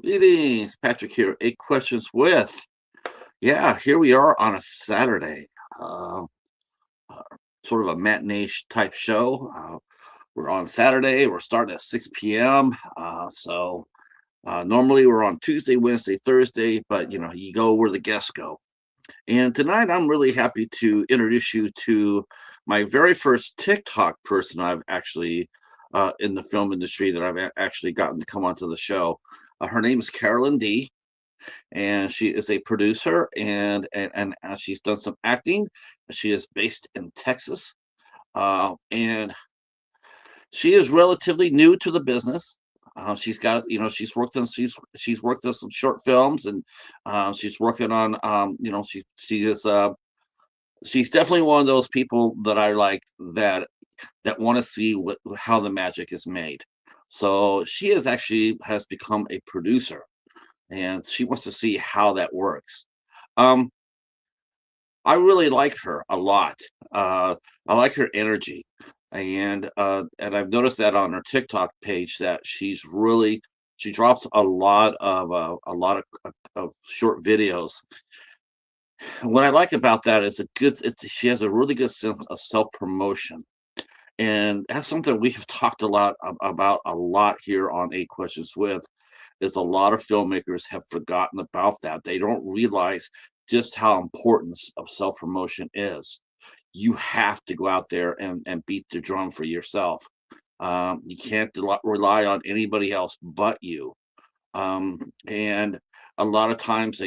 Greetings, Patrick here. 8 questions with. Yeah, here we are on a Saturday. Uh, uh, Sort of a matinee type show. We're on Saturday. We're starting at 6 p.m. Normally we're on Tuesday, Wednesday, Thursday, but you go where the guests go. And tonight I'm really happy to introduce you to my very first TikTok person I've actually in the film industry that actually gotten to come onto the show. Her name is Caroline Dee, and she is a producer and she's done some acting. She is based in Texas, and she is relatively new to the business. She's got, she's worked on some short films, and she's working on, she's definitely one of those people that I like that want to see how the magic is made. So she has become a producer, and she wants to see how that works. Um, I really like her a lot. I like her energy, and I've noticed that on her TikTok page that she drops a lot of short videos. What I like about that is she has a really good sense of self promotion, and that's something we have talked a lot about a lot here on 8 Questions with. Is a lot of filmmakers have forgotten about that. They don't realize just how important of self promotion is. You have to go out there and beat the drum for yourself. You can't rely on anybody else but you. And a lot of times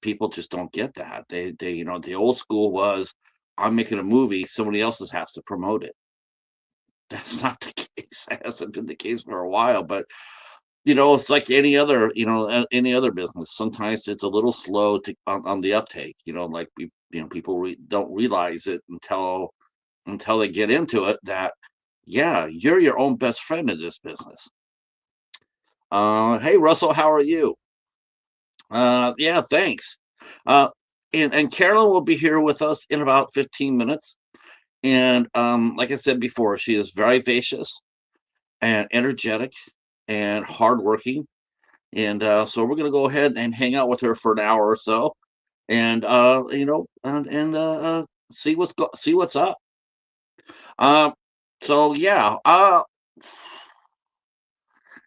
people just don't get that. The old school was, I'm making a movie, somebody else has to promote it. That's not the case. That hasn't been the case for a while, but it's like any other business. Sometimes it's a little slow on the uptake. Like people don't realize it until they get into it that yeah, you're your own best friend in this business. Hey Russell, how are you? Yeah, thanks. Uh, and Carolyn will be here with us in about 15 minutes. And like I said before, she is very vivacious and energetic and hardworking. And so we're going to go ahead and hang out with her for an hour or so, and see what's up. Um, so yeah,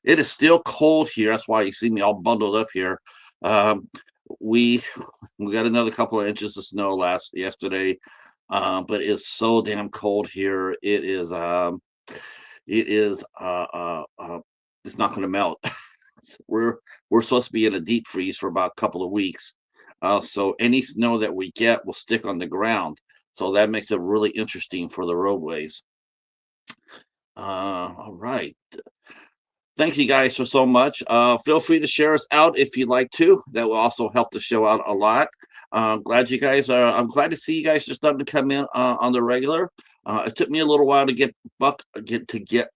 it is still cold here. That's why you see me all bundled up here. Um, we we got another couple of inches of snow yesterday, but it's so damn cold here. It is it's not going to melt. We're supposed to be in a deep freeze for about a couple of weeks. So any snow that we get will stick on the ground. So that makes it really interesting for the roadways. All right. Thank you guys for so much. Feel free to share us out if you'd like to. That will also help the show out a lot. I'm glad to see you guys just starting to come in on the regular. It took me a little while to get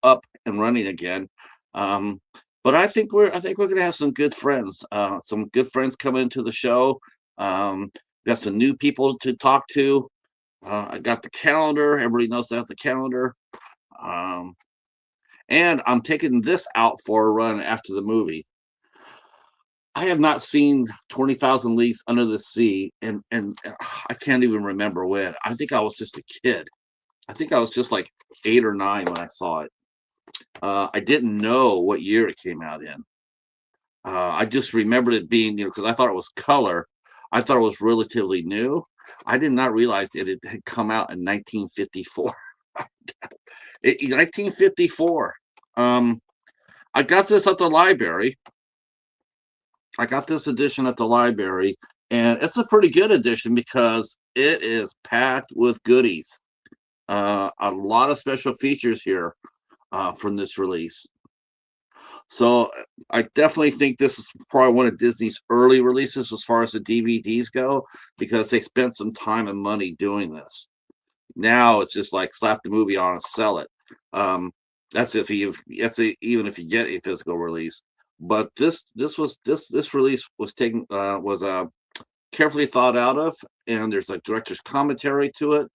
up and running again. But I think we're gonna have some good friends. Some good friends coming into the show. Got some new people to talk to. I got the calendar. Everybody knows I have the calendar. Um, and I'm taking this out for a run after the movie. I have not seen 20,000 Leagues Under the Sea, and I can't even remember when. I think I was just a kid. I think I was just like 8 or 9 when I saw it. I didn't know what year it came out in. I just remembered it being, because I thought it was color. I thought it was relatively new. I did not realize that it had come out in 1954. 1954. I got this at the library. I got this edition at the library, and it's a pretty good edition because it is packed with goodies. A lot of special features here from this release. So I definitely think this is probably one of Disney's early releases as far as the DVDs go, because they spent some time and money doing this. Now it's just like slap the movie on and sell it. That's even if you get a physical release. But this release was carefully thought out of, and there's like director's commentary to it.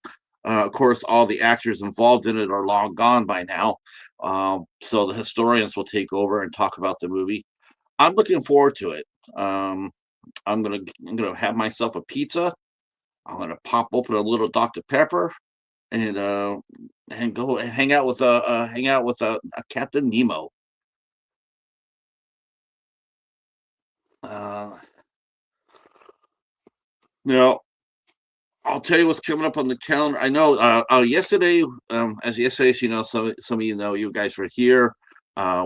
Of course, all the actors involved in it are long gone by now, so the historians will take over and talk about the movie. I'm looking forward to it. Um, I'm gonna have myself a pizza. I'm gonna pop open a little Dr. Pepper and go and hang out with a Captain Nemo. Uh, now I'll tell you what's coming up on the calendar. I know yesterday, as yesterday, you know, some of you know, you guys were here.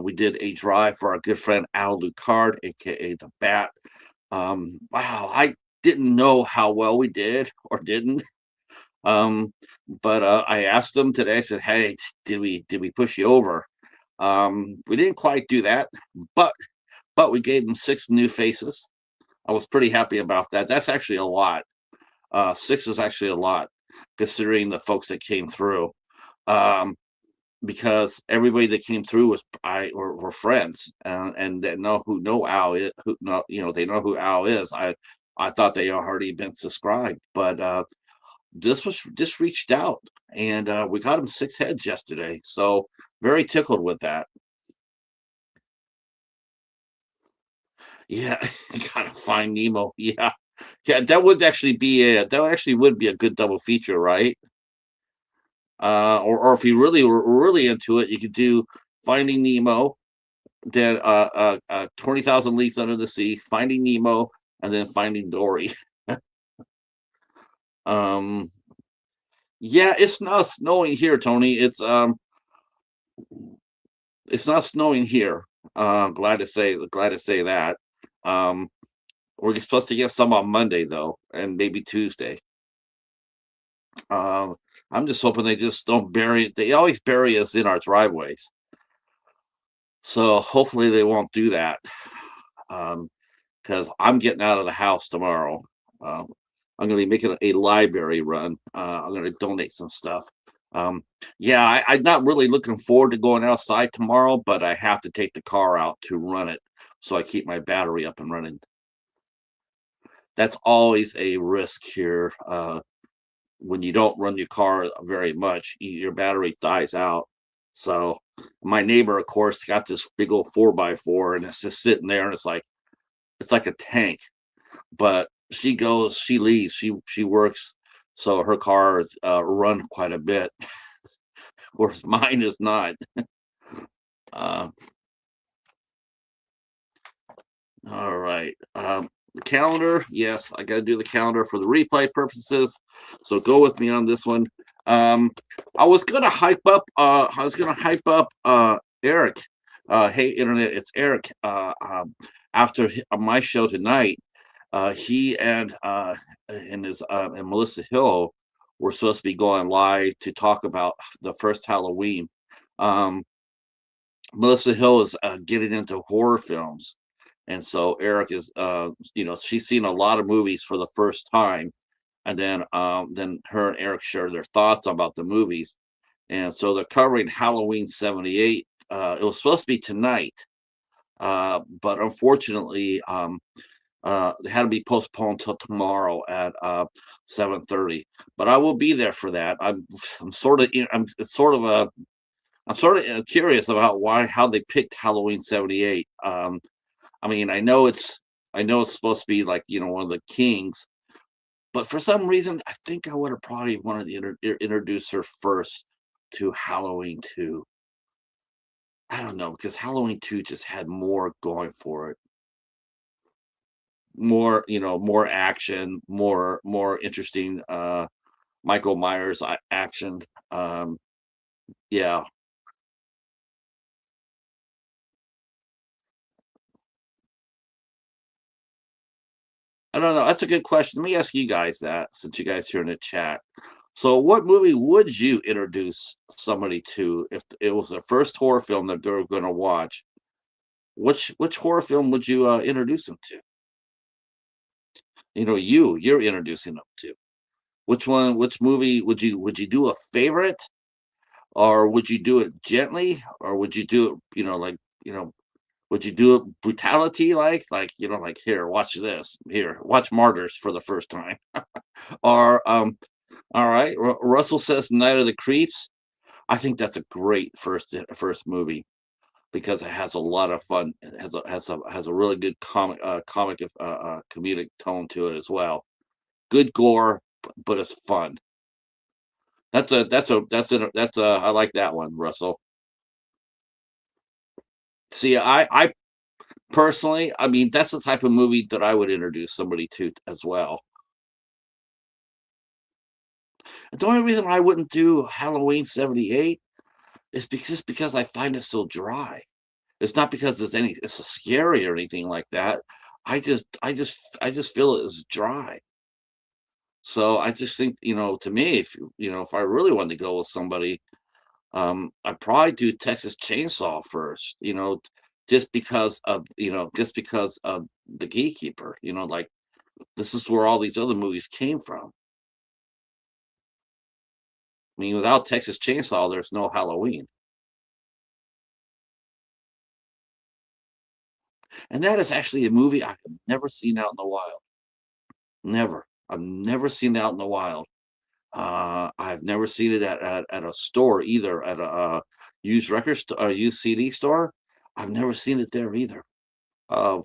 We did a drive for our good friend Al Lucard, aka the Bat. Wow, I didn't know how well we did or didn't. Um, but I asked him today. I said, "Hey, did we push you over?" We didn't quite do that, but we gave him six new faces. I was pretty happy about that. That's actually a lot. Six is actually a lot, considering the folks that came through. Um, because everybody that came through were friends, and they know Al is, who know, you know, they know who Al is. I thought they already been subscribed, but this was just reached out, and we got him six heads yesterday. So very tickled with that. Yeah, gotta find Nemo. Yeah, yeah, that actually would be a good double feature, right? Or if you really were really into it, you could do Finding Nemo, then 20,000 Leagues Under the Sea, Finding Nemo, and then Finding Dory. um, yeah, it's not snowing here, Tony. It's not snowing here. Glad to say that. Um, we're supposed to get some on Monday though, and maybe Tuesday. Um, I'm just hoping they just don't bury. They always bury us in our driveways, so hopefully they won't do that. Because I'm getting out of the house tomorrow. Um, I'm going to be making a library run. I'm going to donate some stuff. Um, yeah, I'm not really looking forward to going outside tomorrow, but I have to take the car out to run it, so I keep my battery up and running. That's always a risk here. When you don't run your car very much, your battery dies out. So my neighbor, of course, got this big old 4x4, and it's just sitting there, and it's like a tank. But she leaves, she works, so her car is run quite a bit, whereas mine is not. Uh, all right. The calendar, yes, I got to do the calendar for the replay purposes. So go with me on this one. Um, I was gonna hype up. Eric. Hey, internet, it's Eric. After my show tonight, he and Melissa Hill were supposed to be going live to talk about the first Halloween. Um, Melissa Hill is getting into horror films, and so Eric is, she's seen a lot of movies for the first time, and then her and Eric share their thoughts about the movies, and so they're covering Halloween '78. It was supposed to be tonight, but unfortunately, it had to be postponed till tomorrow at 7:30. But I will be there for that. I'm sort of it's sort of a I'm sort of curious about how they picked Halloween '78. I mean, I know it's supposed to be like, one of the kings, but for some reason, I think I would have probably wanted to introduce her first to Halloween 2. I don't know, because Halloween 2 just had more going for it. More action, more interesting Michael Myers action. Um, yeah, I don't know. That's a good question. Let me ask you guys that, since you guys here in the chat. So, what movie would you introduce somebody to if it was the first horror film that they're going to watch? Which horror film would you introduce them to? You're introducing them to. Which one? Which movie would you do a favorite, or would you do it gently, or would you do it, would you do it brutality, like, here, watch this, here, watch Martyrs for the first time, or all right, Russell says Night of the Creeps. I think that's a great first movie. because it has a lot of fun. It has a really good comedic tone to it as well. Good gore, but it's fun. That's a I like that one, Russell. See, I personally, I mean, that's the type of movie that I would introduce somebody to as well. And the only reason I wouldn't do Halloween '78 is because I find it so dry. It's not because it's scary or anything like that. I just feel it is dry. So I just think, to me, if I really wanted to go with somebody, I'd probably do Texas Chainsaw first, just because of the Gatekeeper, like this is where all these other movies came from. I mean, without Texas Chainsaw, there's no Halloween. And that is actually a movie I have never seen out in the wild. Never. I've never seen it out in the wild. I've never seen it at a store either, at a used used CD store. I've never seen it there either. Uh,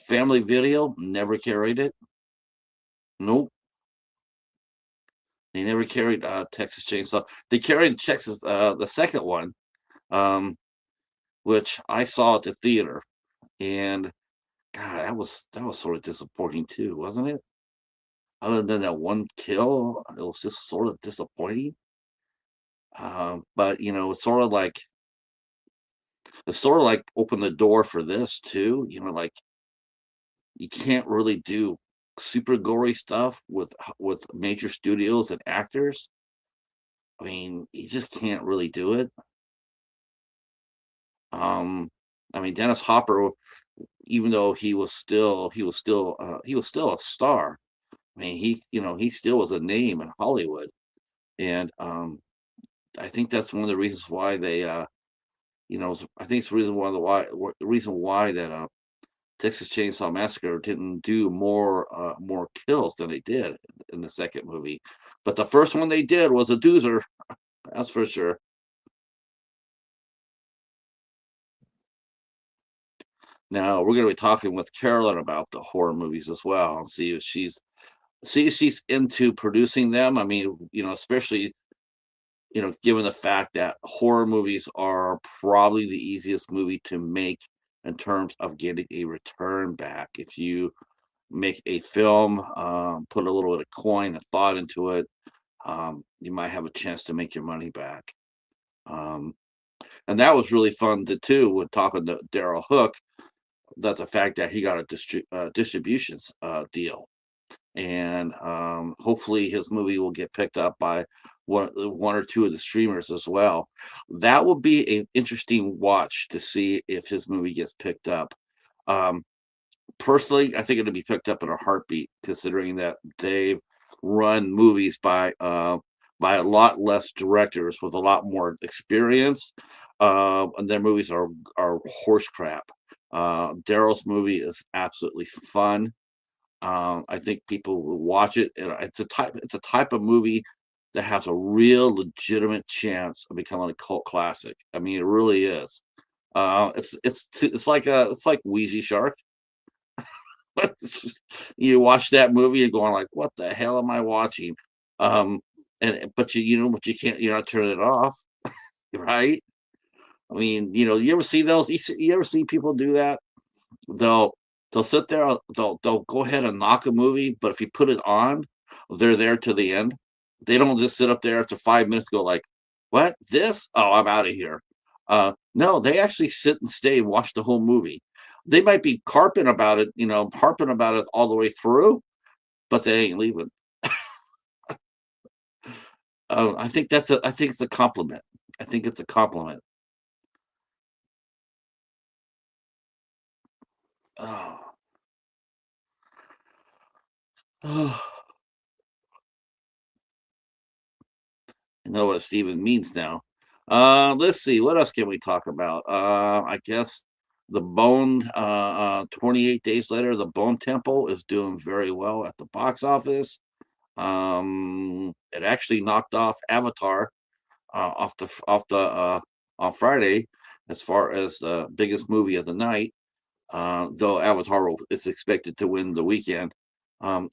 Family Video never carried it. Nope, they never carried Texas Chainsaw. They carried the second one, um, which I saw at the theater, and God, that was sort of disappointing too, wasn't it? Other than that one kill, it was just sort of disappointing. But it's sort of like opened the door for this too. Like you can't really do super gory stuff with major studios and actors. I mean, you just can't really do it. Um, I mean, Dennis Hopper, even though he was still a star. I mean, he still was a name in Hollywood, and I think that's one of the reasons why I think it's the reason why that Texas Chainsaw Massacre didn't do more kills than they did in the second movie. But the first one they did was a doozer, that's for sure. Now we're gonna be talking with Carolyn about the horror movies as well and see if she's into producing them. I mean, especially, given the fact that horror movies are probably the easiest movie to make in terms of getting a return back. If you make a film, put a little bit of coin and thought into it, you might have a chance to make your money back. Um, and that was really fun to too with talking to Daryl Hook. That the fact that he got a distributions deal, and hopefully his movie will get picked up by one or two of the streamers as well. That will be an interesting watch to see if his movie gets picked up. Um, Personally, I think it'll be picked up in a heartbeat, considering that they've run movies by a lot less directors with a lot more experience, and their movies are horse crap. Daryl's movie is absolutely fun. I think people will watch it, and it's a type of movie that has a real legitimate chance of becoming a cult classic. I mean, it really is. It's like Wheezy Shark. You watch that movie and going like, "What the hell am I watching?" And but but you're not turning it off, right? I mean, you ever see those? You ever see people do that? They'll they'll sit there, they'll go ahead and knock a movie, but if you put it on, they're there to the end. They don't just sit up there after 5 minutes, go like, "What? This? Oh, I'm out of here." No, they actually sit and stay and watch the whole movie. They might be harping about it all the way through, but they ain't leaving. I think it's a compliment. I think it's a compliment. Oh, oh, I know what Steven means now. Let's see, what else can we talk about? I guess 28 days later, the Bone Temple is doing very well at the box office. It actually knocked off Avatar off the on Friday, as far as the biggest movie of the night. Though is expected to win the weekend. Um,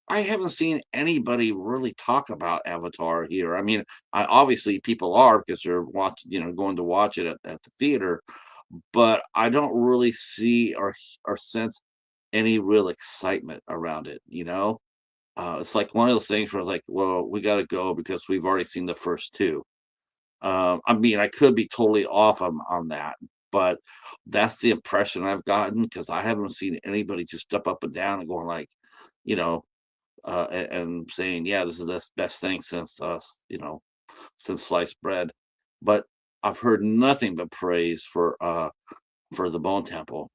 I haven't seen anybody really talk about Avatar here. I mean, obviously people are because they're watching, going to watch it at the theater, but I don't really see or sense any real excitement around it. It's like one of those things where it's like, well, we got to go because we've already seen the first two. I mean, I could be totally off on that, but that's the impression I've gotten because I haven't seen anybody just step up and down and going like, you know, and saying, "Yeah, this is the best thing since since sliced bread." But I've heard nothing but praise for the Bone Temple.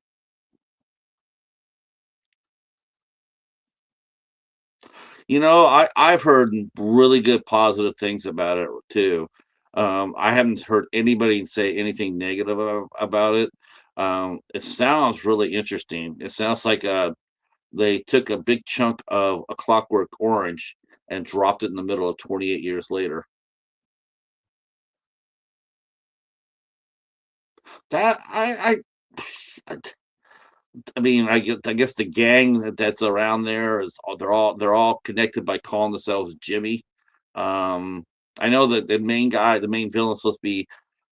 I've heard really good positive things about it too. I haven't heard anybody say anything negative about it. It sounds really interesting. It sounds like they took a big chunk of A Clockwork Orange and dropped it in the middle of 28 years later. That I I mean, I guess the gang that's around there is they're all connected by calling themselves Jimmy. I know that the main guy, the main villain, is supposed to be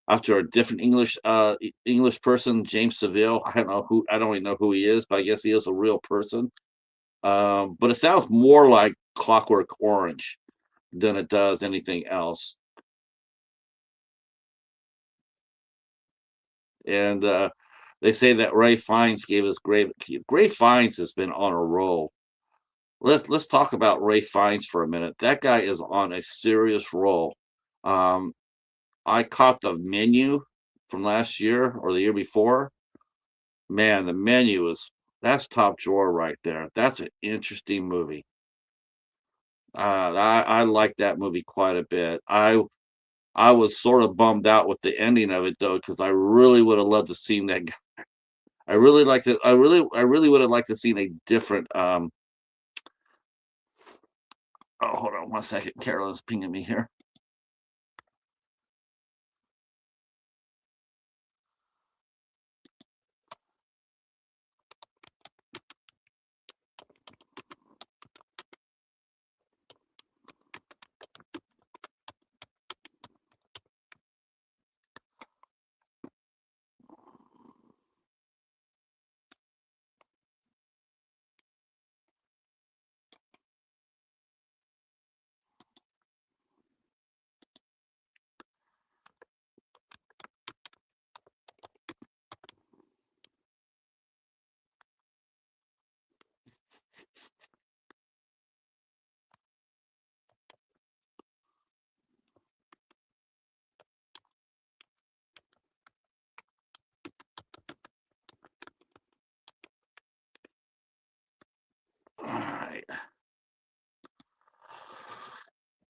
after a different English person, James Seville. I don't even know who he is, but I guess he is a real person. But it sounds more like Clockwork Orange than it does anything else. And they say that Ray Fiennes gave us great. Ray Fiennes has been on a roll. Let's talk about Ray Fiennes for a minute. That guy is on a serious roll. Um, I caught the menu from last year or the year before. Man, the menu is that's top drawer right there. That's an interesting movie. I like that movie quite a bit. I was sort of bummed out with the ending of it though, because I really would have loved to seen that. I really like to. I really would have liked to seen a different. Oh, hold on one second. Carolyn's pinging me here. All right.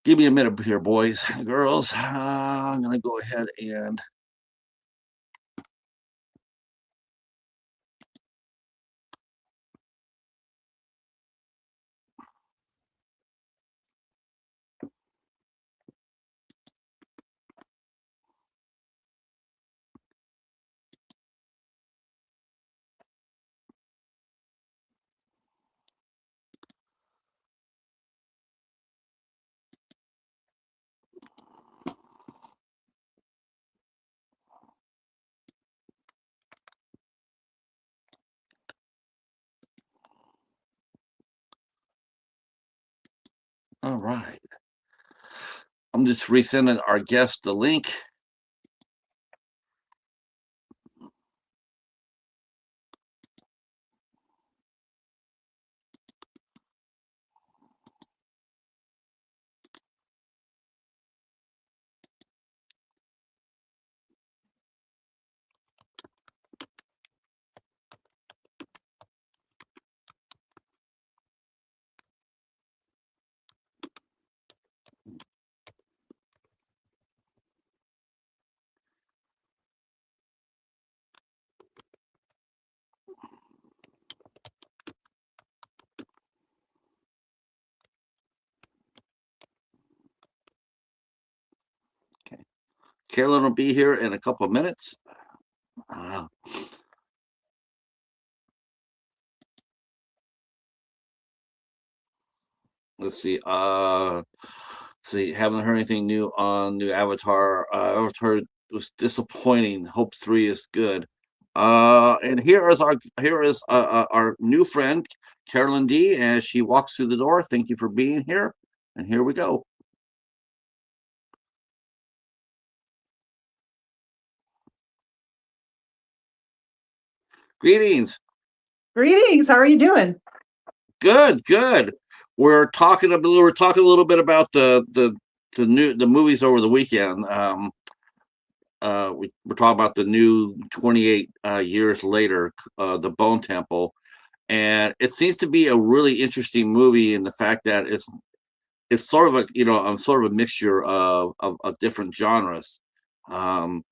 Give me a minute here, boys and girls. I'm gonna go ahead and all right. I'm just resending our guest the link. Caroline will be here in a couple of minutes. Uh, let's see. See, haven't heard anything new on new Avatar. Avatar was disappointing. Hope 3 is good. And here is our new friend Caroline Dee as she walks through the door. Thank you for being here. And here we go. Greetings. Greetings. How are you doing? Good, good. We're talking a little bit about the movies over the weekend. We're talking about the new 28 years later, the Bone Temple, and it seems to be a really interesting movie in the fact that it's sort of a mixture of different genres, um,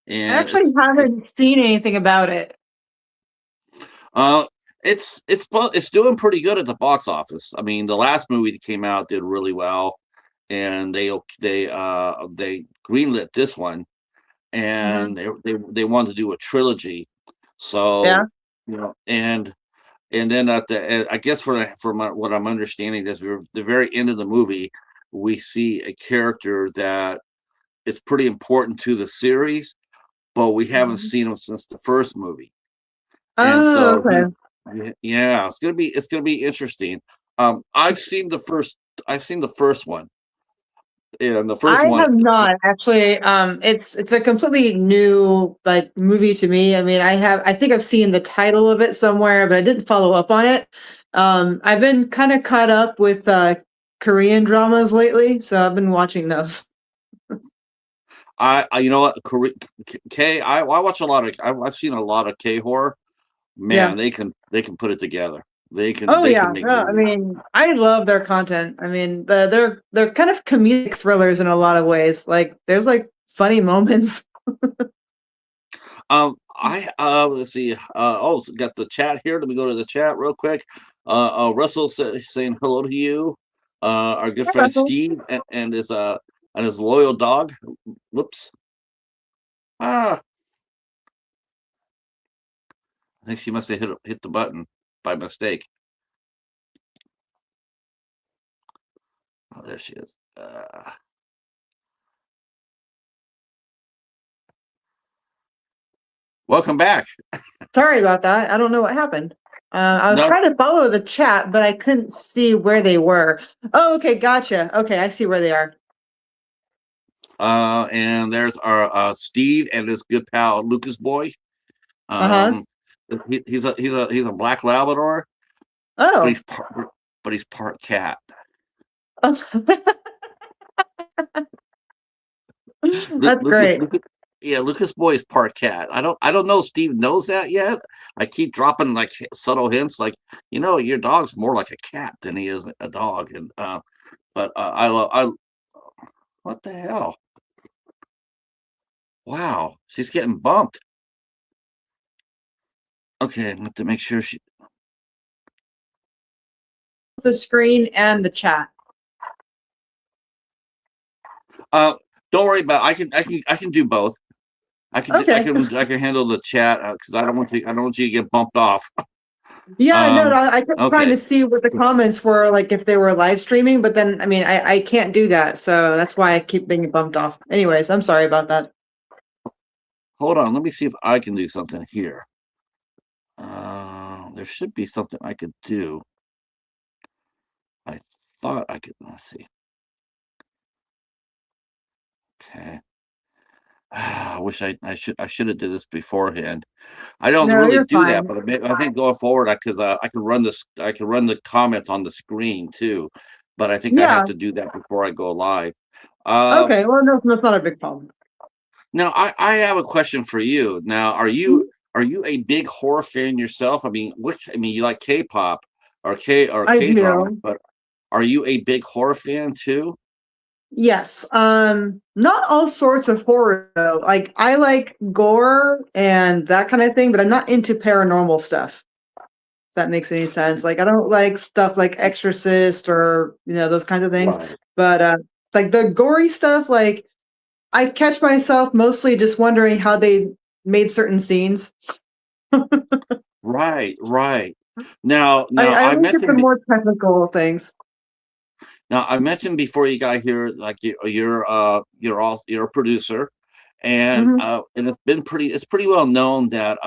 I and actually haven't seen anything about it. uh, it's doing pretty good at the box office. I mean, the last movie that came out did really well, and they greenlit this one, Mhm. and they wanted to do a trilogy. Yeah. So, and then I guess what I'm understanding is the very end of the movie, we see a character that is pretty important to the series, but we haven't Mhm. seen him since the first movie. And Oh, so okay. yeah, it's gonna be interesting. I've seen the first one, and the first I one. have not actually. It's a completely new like movie to me. I think I've seen the title of it somewhere, but I didn't follow up on it. I've been kind of caught up with Korean dramas lately, so I've been watching those. You know what, I watch a lot of I've seen a lot of K horror. Yeah. Man, they can put it together. Oh They can yeah. make No, movies. I love their content. They're kind of comedic thrillers in a lot of ways. Like there's like funny moments. I let's see. So got the chat here. Let me go to the chat real quick. Russell saying hello to you. Our good Hi, friend Russell. Steve and his loyal dog. Whoops. Ah, I think she must have hit the button by mistake. Oh, there she is. Welcome back. Sorry about that. I don't know what happened. I was No, trying to follow the chat, but I couldn't see where they were. Oh, okay, gotcha. Okay, I see where they are. and there's our Steve and his good pal Lucas boy. Uh-huh. Um, he's a black Labrador, but Oh. he's part cat. That's great. Yeah, Lucas Boy is part cat. I don't know if Steve knows that yet. I keep dropping like subtle hints, like your dog's more like a cat than he is a dog. And but I love I what the hell? Wow, she's getting bumped. Okay, I have to make sure she. The screen and the chat. Uh, don't worry about. I can do both. Okay. I can handle the chat because I don't want you to get bumped off. Yeah, no, Um, I kept trying okay. to see what the comments were, like if they were live streaming, but then I can't do that, so that's why I keep being bumped off. Anyways, I'm sorry about that. Hold on. Let me see if I can do something here. There should be something I could do. I thought I could. Let's see. Okay. I wish I should have did this beforehand. I don't No, really you're do that, fine. but I think going forward, I could run this. I can run the comments on the screen too, but I think I have Yeah. to do that before I go live. Uh, Okay. Well, no, that's not a big problem. Now I have a question for you. Now, Mhm. are you a big horror fan yourself? I mean, you like K-pop or I K-drama, do. but are you a big horror fan too? Yes. Not all sorts of horror though. Like I like gore and that kind of thing, but I'm not into paranormal stuff. If that makes any sense. Like I don't like stuff like Exorcist or those kinds of things. Right. But like the gory stuff, like I catch myself mostly just wondering how they made certain scenes. Right, right. Now, I look at the more technical things. I mentioned before you got here, like you're a producer, Mhm. and it's pretty well known that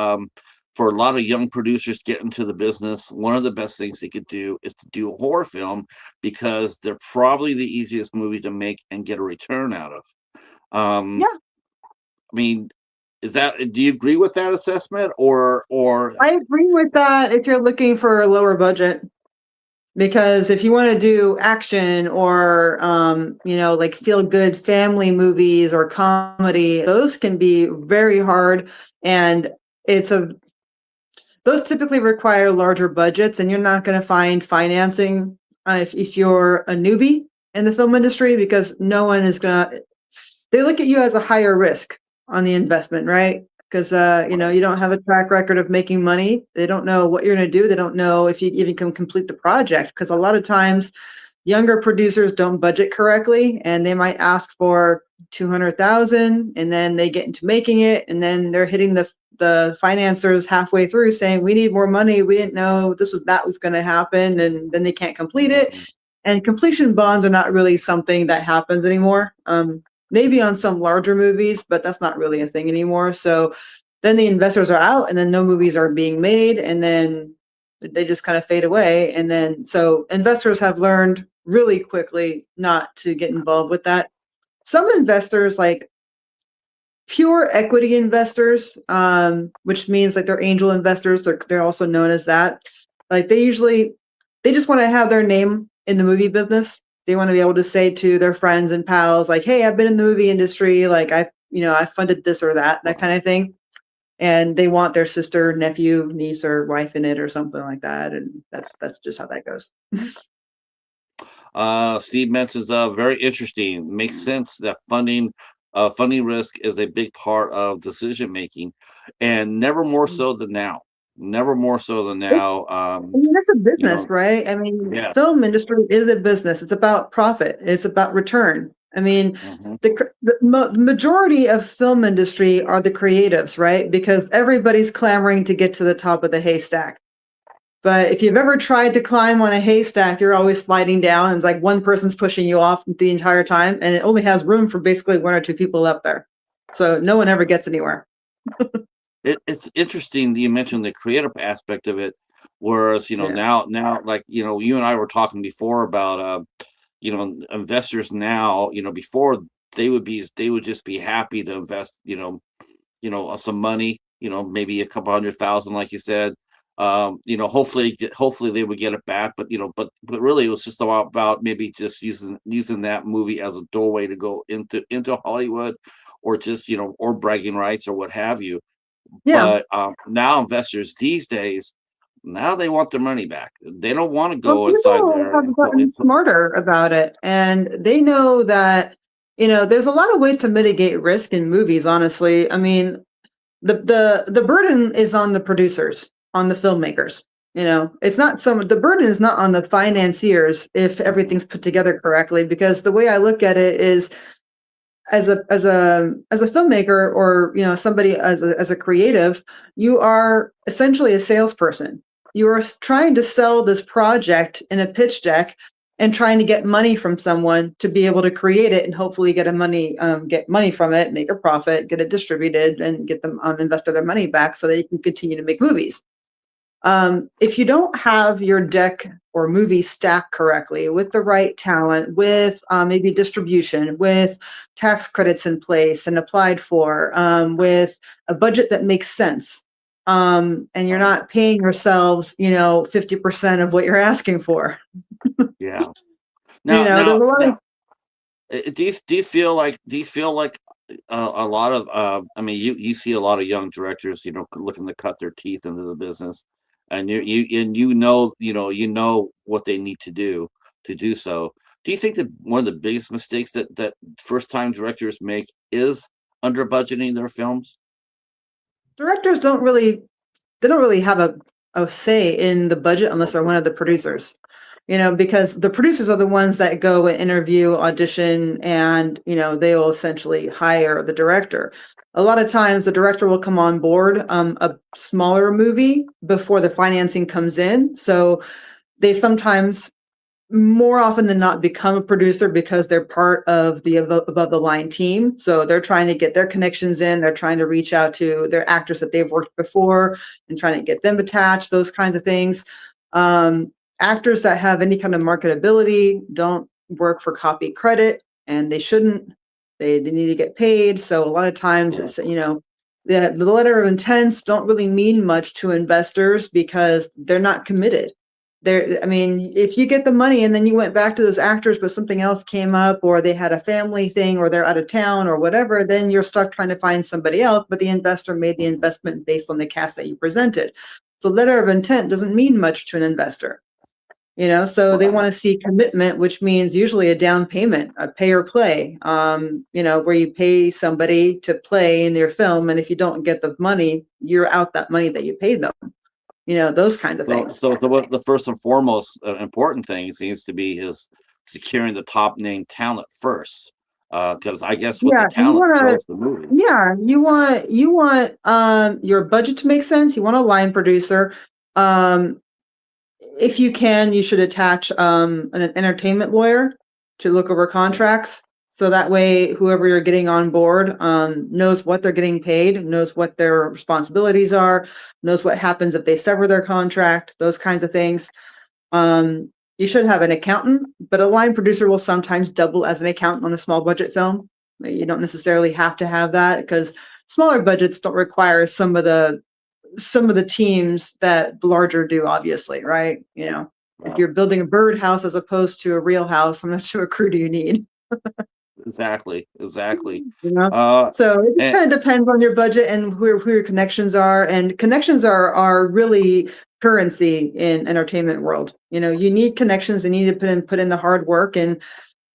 for a lot of young producers getting into the business, one of the best things they could do is to do a horror film because they're probably the easiest movie to make and get a return out of. Um, Yeah, I mean, do you agree with that assessment or I agree with that if you're looking for a lower budget. Because if you want to do action or like feel good family movies or comedy, those can be very hard. And it's a those typically require larger budgets, and you're not going to find financing if you're a newbie in the film industry because no one is going to. They look at you as a higher risk on the investment, right? Because you don't have a track record of making money. They don't know what you're going to do. They don't know if you even can complete the project. Because a lot of times, younger producers don't budget correctly, and they might ask for 200,000, and then they get into making it, and then they're hitting the financiers halfway through saying, "We need more money. We didn't know that was going to happen," and then they can't complete it. Mhm. And completion bonds are not really something that happens anymore. Maybe on some larger movies, but that's not really a thing anymore. So then the investors are out, and then no movies are being made, and then they just kind of fade away. And then so investors have learned really quickly not to get involved with that. Some investors, like pure equity investors, which means like they're angel investors, they're also known as that. Like they just want to have their name in the movie business. They want to be able to say to their friends and pals, like, "Hey, I've been in the movie industry. Like, I funded this or that kind of thing." And they want their sister, nephew, niece, or wife in it, or something like that. And that's just how that goes. Steve mentions very interesting. Makes sense that funding risk is a big part of decision making, and never more so than now. Never more so than now. I mean, that's a You business, know, right? I mean, yes. film industry is a business. It's about profit. It's about return. I mean, Mhm. the majority of film industry are the creatives, right? Because everybody's clamoring to get to the top of the haystack. But if you've ever tried to climb on a haystack, you're always sliding down. And it's like one person's pushing you off the entire time, and it only has room for basically one or two people up there. So no one ever gets anywhere. It's interesting that you mentioned the creative aspect of it, whereas Yeah. now like you and I were talking before about investors now. Before they would just be happy to invest some money, maybe a couple 100,000, like you said. Hopefully they would get it back, but really it was just about maybe just using that movie as a doorway to go into Hollywood, or just or bragging rights or what have you. Yeah. But now investors these days, now they want their money back. They don't want to Well, go inside people there have and put gotten smarter about it, and they know that, there's a lot of ways to mitigate risk in movies, honestly. I mean, the burden is on the producers, on the filmmakers. It's not so much the burden is not on the financiers if everything's put together correctly, because the way I look at it is as a filmmaker, or somebody as a creative, you are essentially a salesperson. You are trying to sell this project in a pitch deck and trying to get money from someone to be able to create it and hopefully get money from it, make a profit, get it distributed, and get them investor their money back so that you can continue to make movies. If you don't have your deck or movie stacked correctly with the right talent, with maybe distribution, with tax credits in place and applied for, with a budget that makes sense, and you're um, not paying yourselves, 50% of what you're asking for. yeah. Now There's a lot of. do you feel like a lot of I mean, you see a lot of young directors, looking to cut their teeth into the business, and you know what they need to do so. Do you think that one of the biggest mistakes that first time directors make is under budgeting their films? Directors don't really have a say in the budget unless they're one of the producers. because the producers are the ones that go and interview, audition, and, they will essentially hire the director. A lot of times the director will come on board a smaller movie before the financing comes in. So they sometimes, more often than not, become a producer because they're part of the above the line team. So they're trying to get their connections in. They're trying to reach out to their actors that they've worked before and trying to get them attached, those kinds of things. Actors that have any kind of marketability don't work for copy credit, and they shouldn't. They need to get paid. So a lot of times it's, the letter of intents don't really mean much to investors because they're not committed. If you get the money and then you went back to those actors, but something else came up, or they had a family thing, or they're out of town or whatever, then you're stuck trying to find somebody else, but the investor made the investment based on the cast that you presented. So letter of intent doesn't mean much to an investor. So they want to see commitment, which means usually a down payment, a pay or play, where you pay somebody to play in your film. And if you don't get the money, you're out that money that you paid them, those kinds of things. So what the first and foremost important thing seems to be is securing the top name talent first. Because I guess with the talent grows the movie. Yeah, you want your budget to make sense. You want a line producer. If you can, you should attach an entertainment lawyer to look over contracts. So that way, whoever you're getting on board knows what they're getting paid, knows what their responsibilities are, knows what happens if they sever their contract, those kinds of things. You should have an accountant, but a line producer will sometimes double as an accountant on a small budget film. You don't necessarily have to have that because smaller budgets don't require some of the teams that larger do, obviously, right? If you're building a birdhouse as opposed to a real house, how much of a crew do you need? Exactly. So it kind of depends on your budget and who your connections are, and connections are really currency in entertainment world. You need connections, and you need to put in the hard work and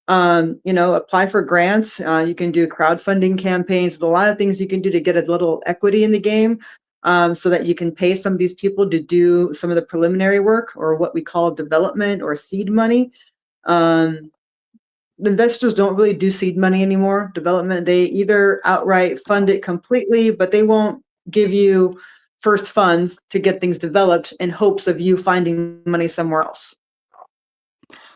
apply for grants. You can do crowdfunding campaigns. There's a lot of things you can do to get a little equity in the game, so that you can pay some of these people to do some of the preliminary work, or what we call development or seed money. Investors don't really do seed money anymore. Development, they either outright fund it completely, but they won't give you first funds to get things developed in hopes of you finding money somewhere else.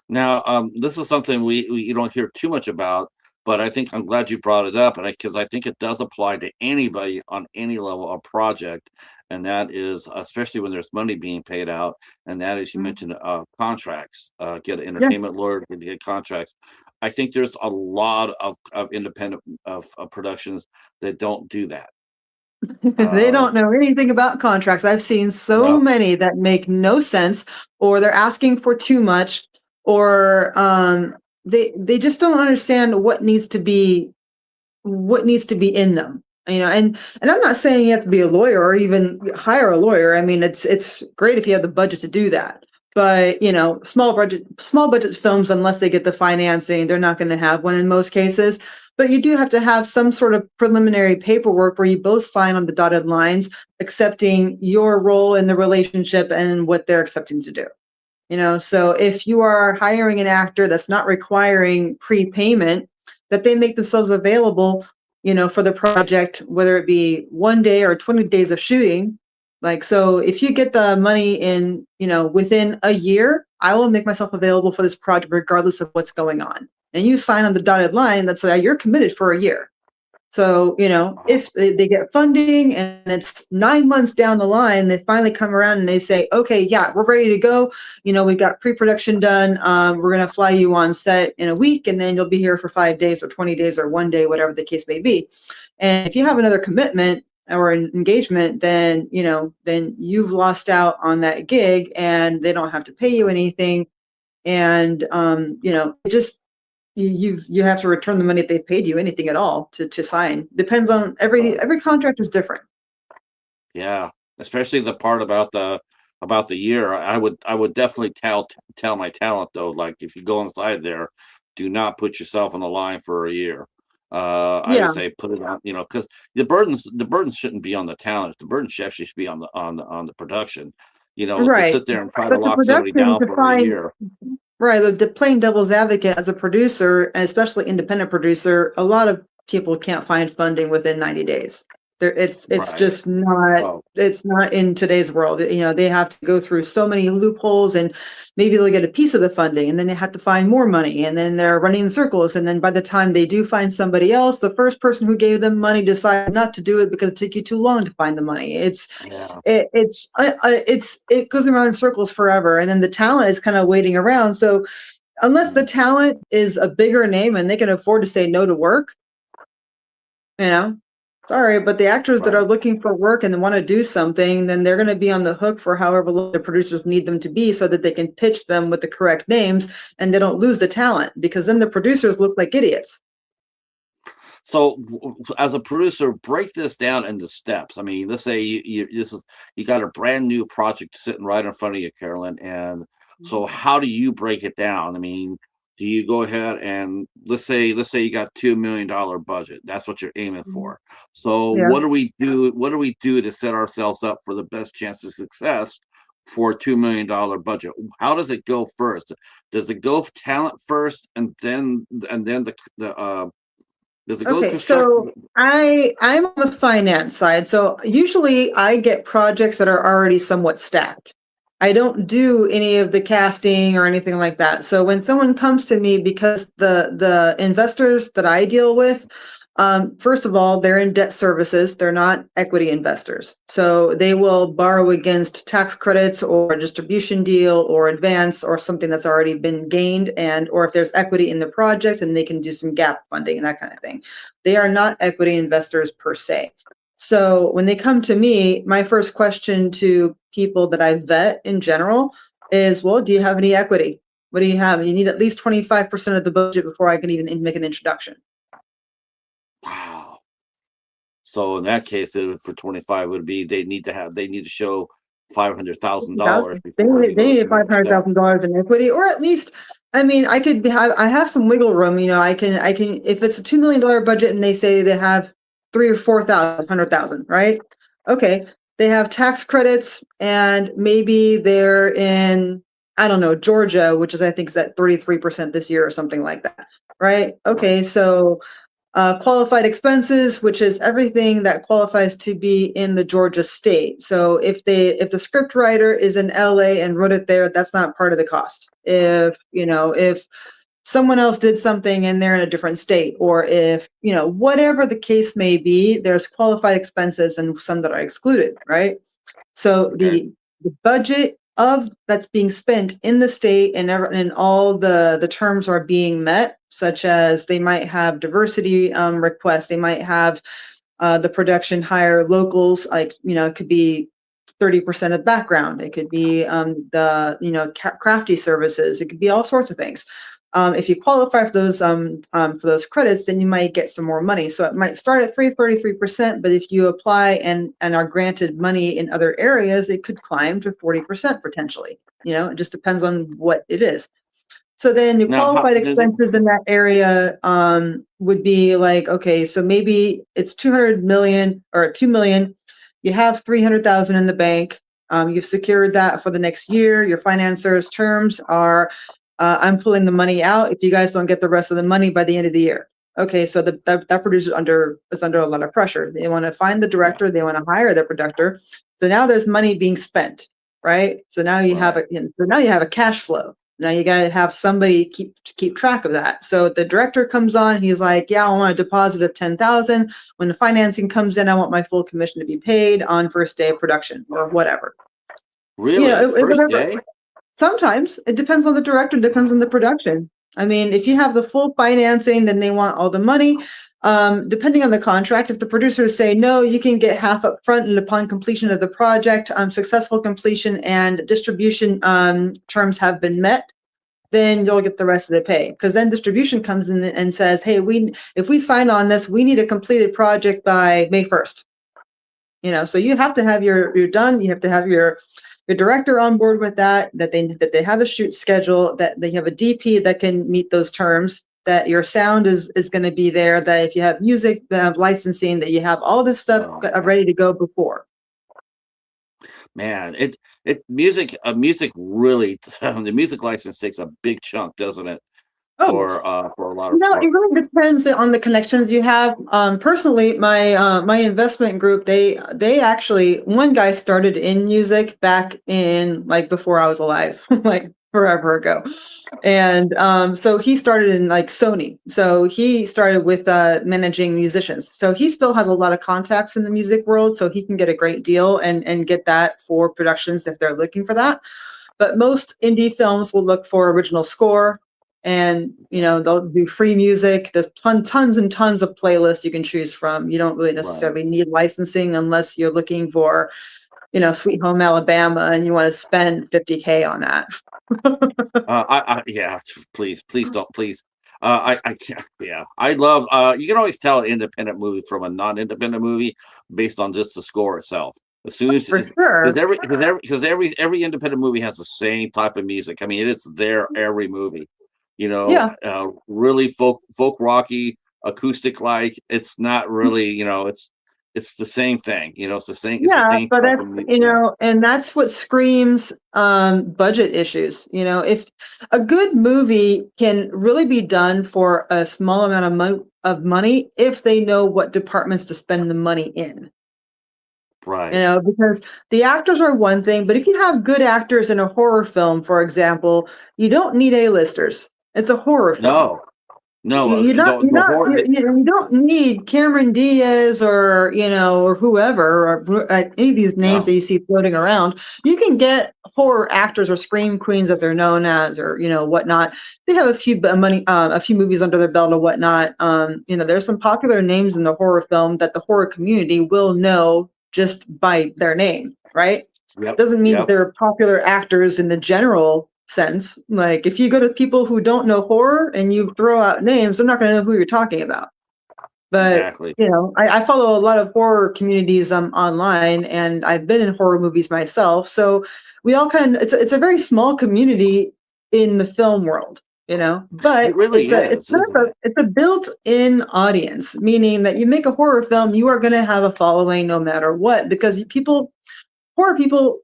Now, this is something we you don't hear too much about, but I think I'm glad you brought it up, and because I think it does apply to anybody on any level of project, and that is especially when there's money being paid out, and that is, you mentioned contracts. Get an entertainment lawyer to get contracts. I think there's a lot of independent of productions that don't do that. They don't know anything about contracts. I've seen so many that make no sense, or they're asking for too much, or they just don't understand what needs to be in them. And I'm not saying you have to be a lawyer or even hire a lawyer. It's great if you have the budget to do that. But small budget films, unless they get the financing, they're not going to have one in most cases. But you do have to have some sort of preliminary paperwork where you both sign on the dotted lines, accepting your role in the relationship and what they're accepting to do. So if you are hiring an actor that's not requiring prepayment, that they make themselves available, for the project, whether it be 1 day or 20 days of shooting. So if you get the money in, within a year, I will make myself available for this project regardless of what's going on. And you sign on the dotted line, that's like you're committed for a year. So, if they get funding and it's 9 months down the line, they finally come around and they say, okay, yeah, we're ready to go. We've got pre-production done. We're going to fly you on set in a week, and then you'll be here for 5 days or 20 days or 1 day, whatever the case may be. And if you have another commitment or an engagement, then, then you've lost out on that gig and they don't have to pay you anything. And, you have to return the money if they paid you anything at all to sign. Depends on every contract is different. Yeah, especially the part about the year. I would definitely tell my talent though, like if you go inside there, do not put yourself on the line for a year. I would say put it on, because the burdens shouldn't be on the talent. The burden should actually be on the production. to Right. sit there and try to But the lock somebody production down to for a find year. right, but the playing devil's advocate as a producer, and especially independent producer, a lot of people can't find funding within 90 days. It's Right. just not Oh, it's not in today's world. They have to go through so many loopholes, and maybe they'll get a piece of the funding and then they have to find more money, and then they're running in circles, and then by the time they do find somebody else, the first person who gave them money decided not to do it because it took you too long to find the money. yeah. It goes around in circles forever, and then the talent is kind of waiting around. So unless the Mm, talent is a bigger name and they can afford to say no to work, you know, sorry, but the actors that are right. looking for work and want to do something, then they're going to be on the hook for however long the producers need them to be so that they can pitch them with the correct names and they don't lose the talent, because then the producers look like idiots. So, as a producer, break this down into steps. I mean, let's say you got a brand new project sitting right in front of you, Carolyn, and so how do you break it down? I mean, do you go ahead and let's say you got $2 million budget? That's what you're aiming Mhm. for. So, Yeah. what do we do? What do we do to set ourselves up for the best chance of success for a $2 million budget? How does it go first? Does it go talent first, and then the does it go Okay, construct? so I'm on the finance side. So usually I get projects that are already somewhat stacked. I don't do any of the casting or anything like that. So when someone comes to me, because the investors that I deal with, first of all, they're in debt services. They're not equity investors. So they will borrow against tax credits or a distribution deal or advance or something that's already been gained, and or if there's equity in the project, and they can do some gap funding and that kind of thing. They are not equity investors per se. So when they come to me, my first question to people that I vet in general is, well, do you have any equity? What do you have? You need at least 25% of the budget before I can even make an introduction. Wow. So in that case, for 25 would be they need to show $500,000 50,000. before you They go to needed the next step. $500,000 in equity, or at least, I mean, I have some wiggle room. I can, if it's a $2 million budget and they say they have three or 4,000, 100,000, right? Okay. They have tax credits and maybe they're in, I don't know, Georgia, which is, I think is at 33% this year or something like that. Right. Right. Okay. So qualified expenses, which is everything that qualifies to be in the Georgia state. So if the script writer is in LA and wrote it there, that's not part of the cost. If someone else did something and they're in a different state, or if, whatever the case may be, there's qualified expenses and some that are excluded, right? So Okay. the budget of that's being spent in the state, and all the terms are being met, such as they might have diversity requests, they might have the production hire locals, like, it could be 30% of background. It could be the crafty services. It could be all sorts of things. If you qualify for those credits, then you might get some more money. So it might start at 33%, but if you apply and are granted money in other areas, it could climb to 40% potentially. It just depends on what it is. So then the Now, how qualified does it? expenses in that area would be like, okay, so maybe it's 200 million or 2 million. You have 300,000 in the bank. You've secured that for the next year. Your financier's terms are, I'm pulling the money out if you guys don't get the rest of the money by the end of the year. Okay, so that producer is under a lot of pressure. They want to find the Yeah. director. They want to hire the producer. So now there's money being spent, right? So now you have Right. a cash flow. Now you got to have somebody keep track of that. So the director comes on, he's like, "Yeah, I want a deposit of 10,000. When the financing comes in, I want my full commission to be paid on first day of production or whatever." Really? First Whatever. day? Sometimes it depends on the director, depends on the production. I mean, if you have the full financing, then they want all the money. Depending on the contract, if the producers say no, you can get half up front, and upon completion of the project, successful completion and distribution terms have been met, then you'll get the rest of the pay. Because then distribution comes in and says, "Hey, if we sign on this, we need a completed project by May 1st." So you have to have you're done. You have to have your director on board with that they have a shoot schedule, that they have a DP that can meet those terms, that your sound is going to be there, that if you have music, licensing, that you have all this stuff Oh. ready to go before. Man, music really the music license takes a big chunk, doesn't it? Oh, For a lot of no, it for really depends on the connections you have. Personally, my investment group, they actually one guy started in music back in like before I was alive, like forever ago. And so he started in like Sony. So he started with managing musicians. So he still has a lot of contacts in the music world, so he can get a great deal and get that for productions if they're looking for that. But most indie films will look for original score, and they'll do free music. There's tons and tons of playlists you can choose from. You don't really right. necessarily need licensing unless you're looking for Sweet Home Alabama and you want to spend 50K on that. Yeah, please don't, please. I can't. Yeah, I love. You can always tell an independent movie from a non-independent movie based on just the score itself. As soon as For sure. every independent movie has the same type of music. I mean, it's there every movie. Yeah. Really folk rocky, acoustic like. It's not really. It's the same thing. It's the same. It's the Yeah, same but type of that's, music. Yeah, and that's what screams budget issues. If a good movie can really be done for a small amount of money if they know what departments to spend the money in. right. Because the actors are one thing, but if you have good actors in a horror film, for example, you don't need A-listers. It's a horror film. No, no. You The horror. you don't need Cameron Diaz or or whoever or any of these names that No. you see floating around. You can get horror actors or scream queens as they're known as, or whatnot. They have a few movies under their belt or whatnot. There's some popular names in the horror film that the horror community will know just by their name, right? Yep. Doesn't mean that Yep. they're popular actors in the general sense. Like if you go to people who don't know horror and you throw out names, they're not going to know who you're talking about. But Exactly. I follow a lot of horror communities online, and I've been in horror movies myself. So we all it's a very small community in the film world, It but really it's is, kind isn't of it? it's a built-in audience, meaning that you make a horror film, you are going to have a following no matter what, because horror people,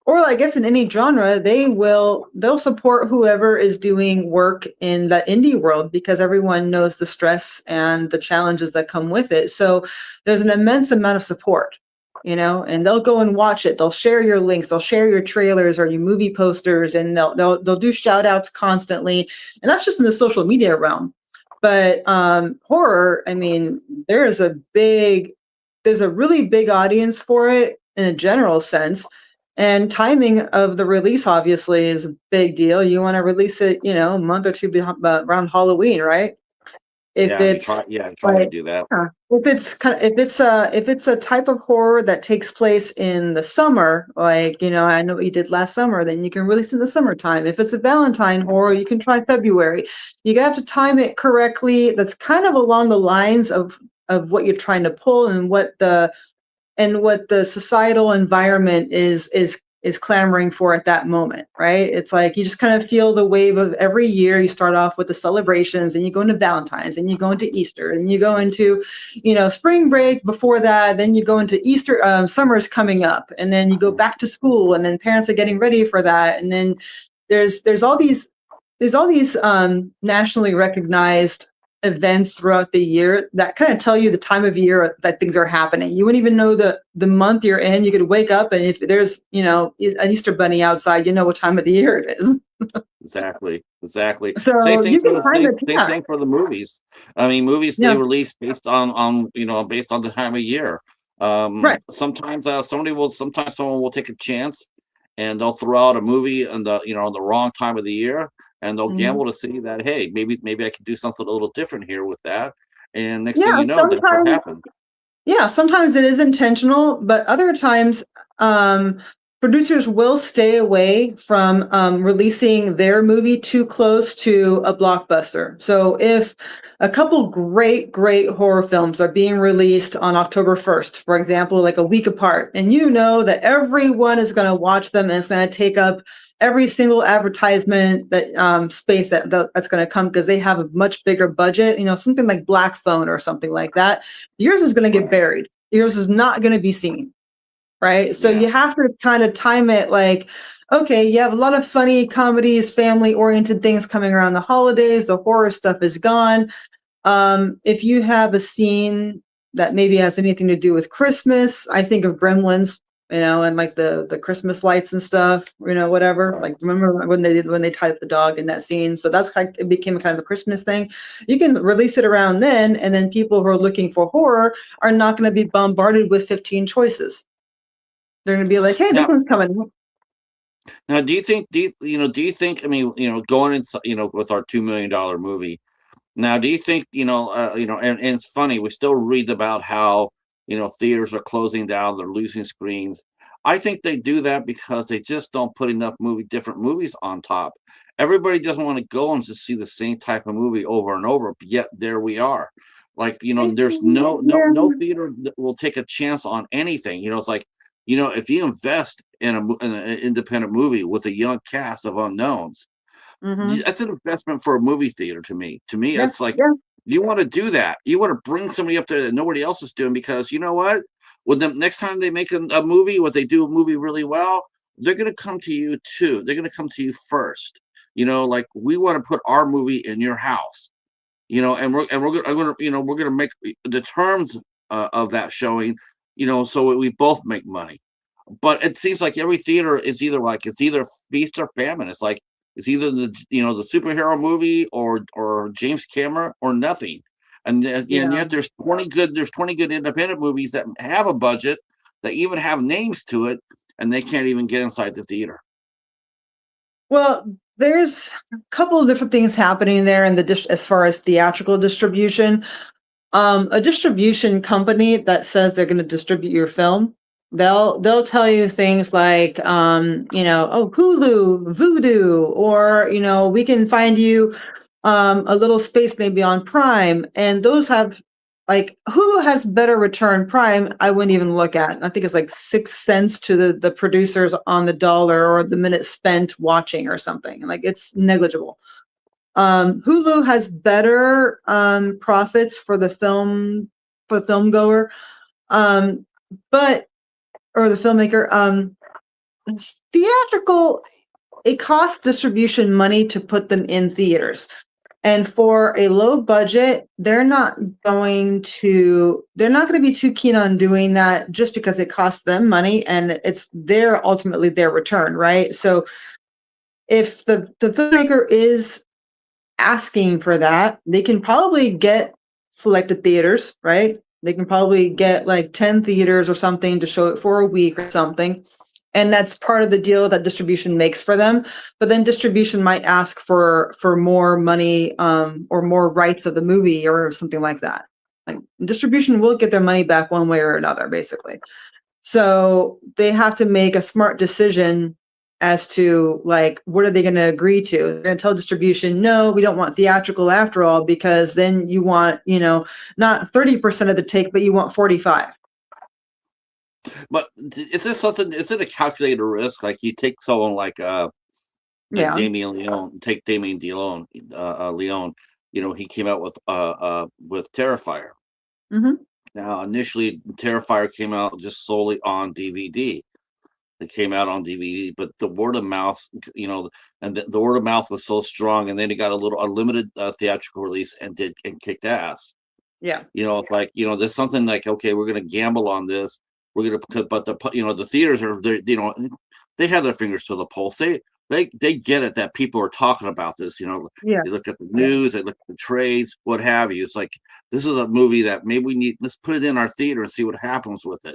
or I guess in any genre, they'll support whoever is doing work in the indie world because everyone knows the stress and the challenges that come with it. So there's an immense amount of support, and they'll go and watch it. They'll share your links, they'll share your trailers or your movie posters, and they'll do shout outs constantly. And that's just in the social media realm. But horror, I mean, there's a really big audience for it in a general sense. And timing of the release obviously is a big deal. You want to release it, a month or two around Halloween, right? If Yeah, it's you try to like, do that. if it's a type of horror that takes place in the summer, like I know what you did last summer, then you can release it in the summertime. If it's a Valentine horror, you can try February. You have to time it correctly. That's kind of along the lines of what you're trying to pull and what the societal environment is clamoring for at that moment, right? It's like you just kind of feel the wave of every year. You start off with the celebrations, and you go into Valentine's, and you go into Easter, and you go into, spring break before that. Then you go into Easter, summer's coming up, and then you go back to school, and then parents are getting ready for that, and then there's all these nationally recognized events throughout the year that kind of tell you the time of year that things are happening. You wouldn't even know the month you're in. You could wake up, and if there's an Easter bunny outside, you know what time of the year it is. Exactly. Exactly. So you can kind of, Same yeah, thing for the movies. I mean, movies they yeah, release based based on the time of year. right. Sometimes sometimes someone will take a chance and they'll throw out a movie in the wrong time of the year, and they'll Mhm. gamble to see that, hey, maybe I can do something a little different here with that. And next thing Yeah, you know, that's what sometimes happened. Yeah, sometimes it is intentional, but other times, um, producers will stay away from releasing their movie too close to a blockbuster. So if a couple great horror films are being released on October 1st, for example, like a week apart, and you know that everyone is going to watch them and it's going to take up every single advertisement that space that's going to come because they have a much bigger budget, something like Black Phone or something like that, yours is going to get Right. buried. Yours is not going to be seen. right? So Yeah. you have to kind of time it like, okay, you have a lot of funny comedies, family oriented things coming around the holidays, the horror stuff is gone. If you have a scene that maybe has anything to do with Christmas, I think of Gremlins, and like the Christmas lights and stuff, whatever. Like remember when they tied up the dog in that scene? So that's kind of, it became kind of a Christmas thing. You can release it around then, and then people who are looking for horror are not going to be bombarded with 15 choices. They're going to be like, "Hey, this Now, one's coming." now, do you think? I mean, going in, with our $2 million movie. Now, do you think, and it's funny, we still read about how, theaters are closing down, they're losing screens. I think they do that because they just don't put enough different movies on top. Everybody doesn't want to go and just see the same type of movie over and over, but yet there we are. Like, there's no Yeah. theater that will take a chance on anything. It's like, if you invest in an independent movie with a young cast of unknowns, Hmm. that's an investment for a movie theater to me. To me, Yeah. it's like Yeah. you want to do that. You want to bring somebody up there that nobody else is doing because you know what? When the next time they make a movie, what they do a movie really well, they're going to come to you too. They're going to come to you first. Like we want to put our movie in your house. We're going to make the terms of that showing. So we both make money. But it seems like every theater is it's either feast or famine. It's like it's either the superhero movie or James Cameron or nothing. And Yeah. yet there's 20 good independent movies that have a budget that even have names to it, and they can't even get inside the theater. Well, there's a couple of different things happening there in as far as theatrical distribution. A distribution company that says they're going to distribute your film, they'll tell you things like, oh, Hulu, Voodoo, or we can find you a little space maybe on Prime, and those have like Hulu has better return. Prime, I wouldn't even look at. I think it's like 6 cents to the producers on the dollar or the minute spent watching or something. Like it's negligible. Hulu has better profits for the film goer, um, but or the filmmaker. Theatrical, it costs distribution money to put them in theaters. And for a low budget, they're not going to be too keen on doing that just because it costs them money and it's ultimately their return, right? So if the filmmaker is asking for that, they can probably get selected theaters, right? They can probably get like 10 theaters or something to show it for a week or something. And that's part of the deal that distribution makes for them. But then distribution might ask for more money or more rights of the movie or something like that. Like distribution will get their money back one way or another, basically. So they have to make a smart decision as to like what are they going to agree to. They're going to tell distribution, no, we don't want theatrical after all, because then you want, not 30% of the take, but you want 45. But is this something? Is it a calculated risk? Like you take someone like Yeah. Damien Leone, take Damien Leone, Leone. He came out with Terrifier. Hmm. Now, initially, Terrifier came out just solely on DVD. It came out on DVD, but the word of mouth, and the word of mouth was so strong, and then it got a limited theatrical release and kicked ass. Yeah. It's like there's something like, okay, we're gonna gamble on this. We're gonna, but the theaters are they have their fingers to the pulse. They get it that people are talking about this. They Yes. look at the news, they look at the trades, what have you. It's like this is a movie that maybe let's put it in our theater and see what happens with it.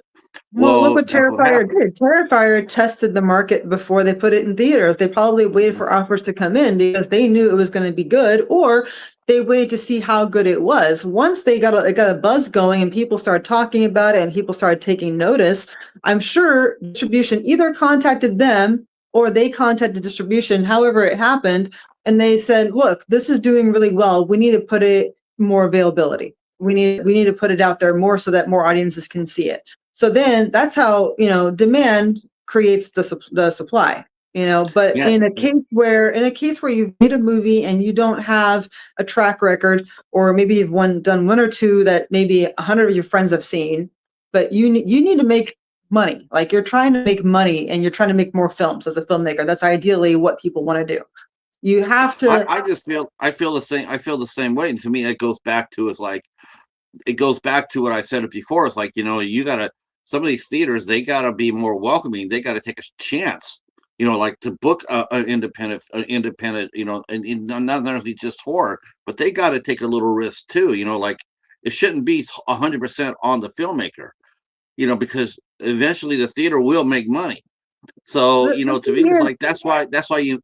Well, look Well, what that's what Terrifier happened. did. Terrifier tested the market before they put it in theaters. They probably waited for offers to come in because they knew it was going to be good, or they waited to see how good it was. Once it got a buzz going and people started talking about it and people started taking notice, I'm sure distribution either contacted them or they contacted distribution, however it happened, and they said, look, this is doing really well. We need to put it more availability. We need to put it out there more so that more audiences can see it. So then that's how, demand creates the supply, but Yeah. in a case where you've made a movie and you don't have a track record, or maybe you've done one or two that maybe 100 of your friends have seen, but you need to make money. Like you're trying to make money and you're trying to make more films as a filmmaker. That's ideally what people want to do. You have to. I just feel I feel the same. I feel the same way. And to me, it goes back to what I said before. It's like, you gotta, some of these theaters, they gotta be more welcoming. They gotta take a chance, like to book an independent, and not necessarily just horror, but they gotta take a little risk too. Like it shouldn't be 100% on the filmmaker, because eventually the theater will make money. So, The to thing me, it's is, like that's why you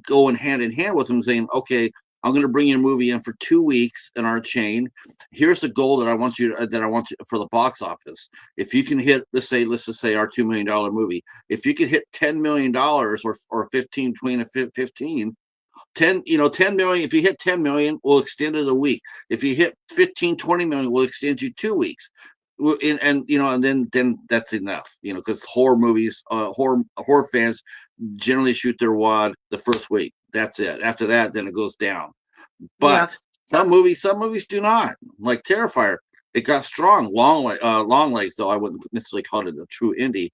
go in hand with them, saying, okay, I'm going to bring your movie in for 2 weeks in our chain. Here's the goal that I want you for the box office. If you can hit, let's just say our $2 million movie, if you can hit $10 million or 15, 20 to 15, 10, 10 million. If you hit 10 million, we'll extend it a week. If you hit 15, 20 million, we'll extend you 2 weeks. And then that's enough, because horror movies, horror fans generally shoot their wad the first week. That's it. After that, then it goes down. yeah, But some movies do not. Like Terrifier, it got strong, long legs. Though I wouldn't necessarily call it a true indie,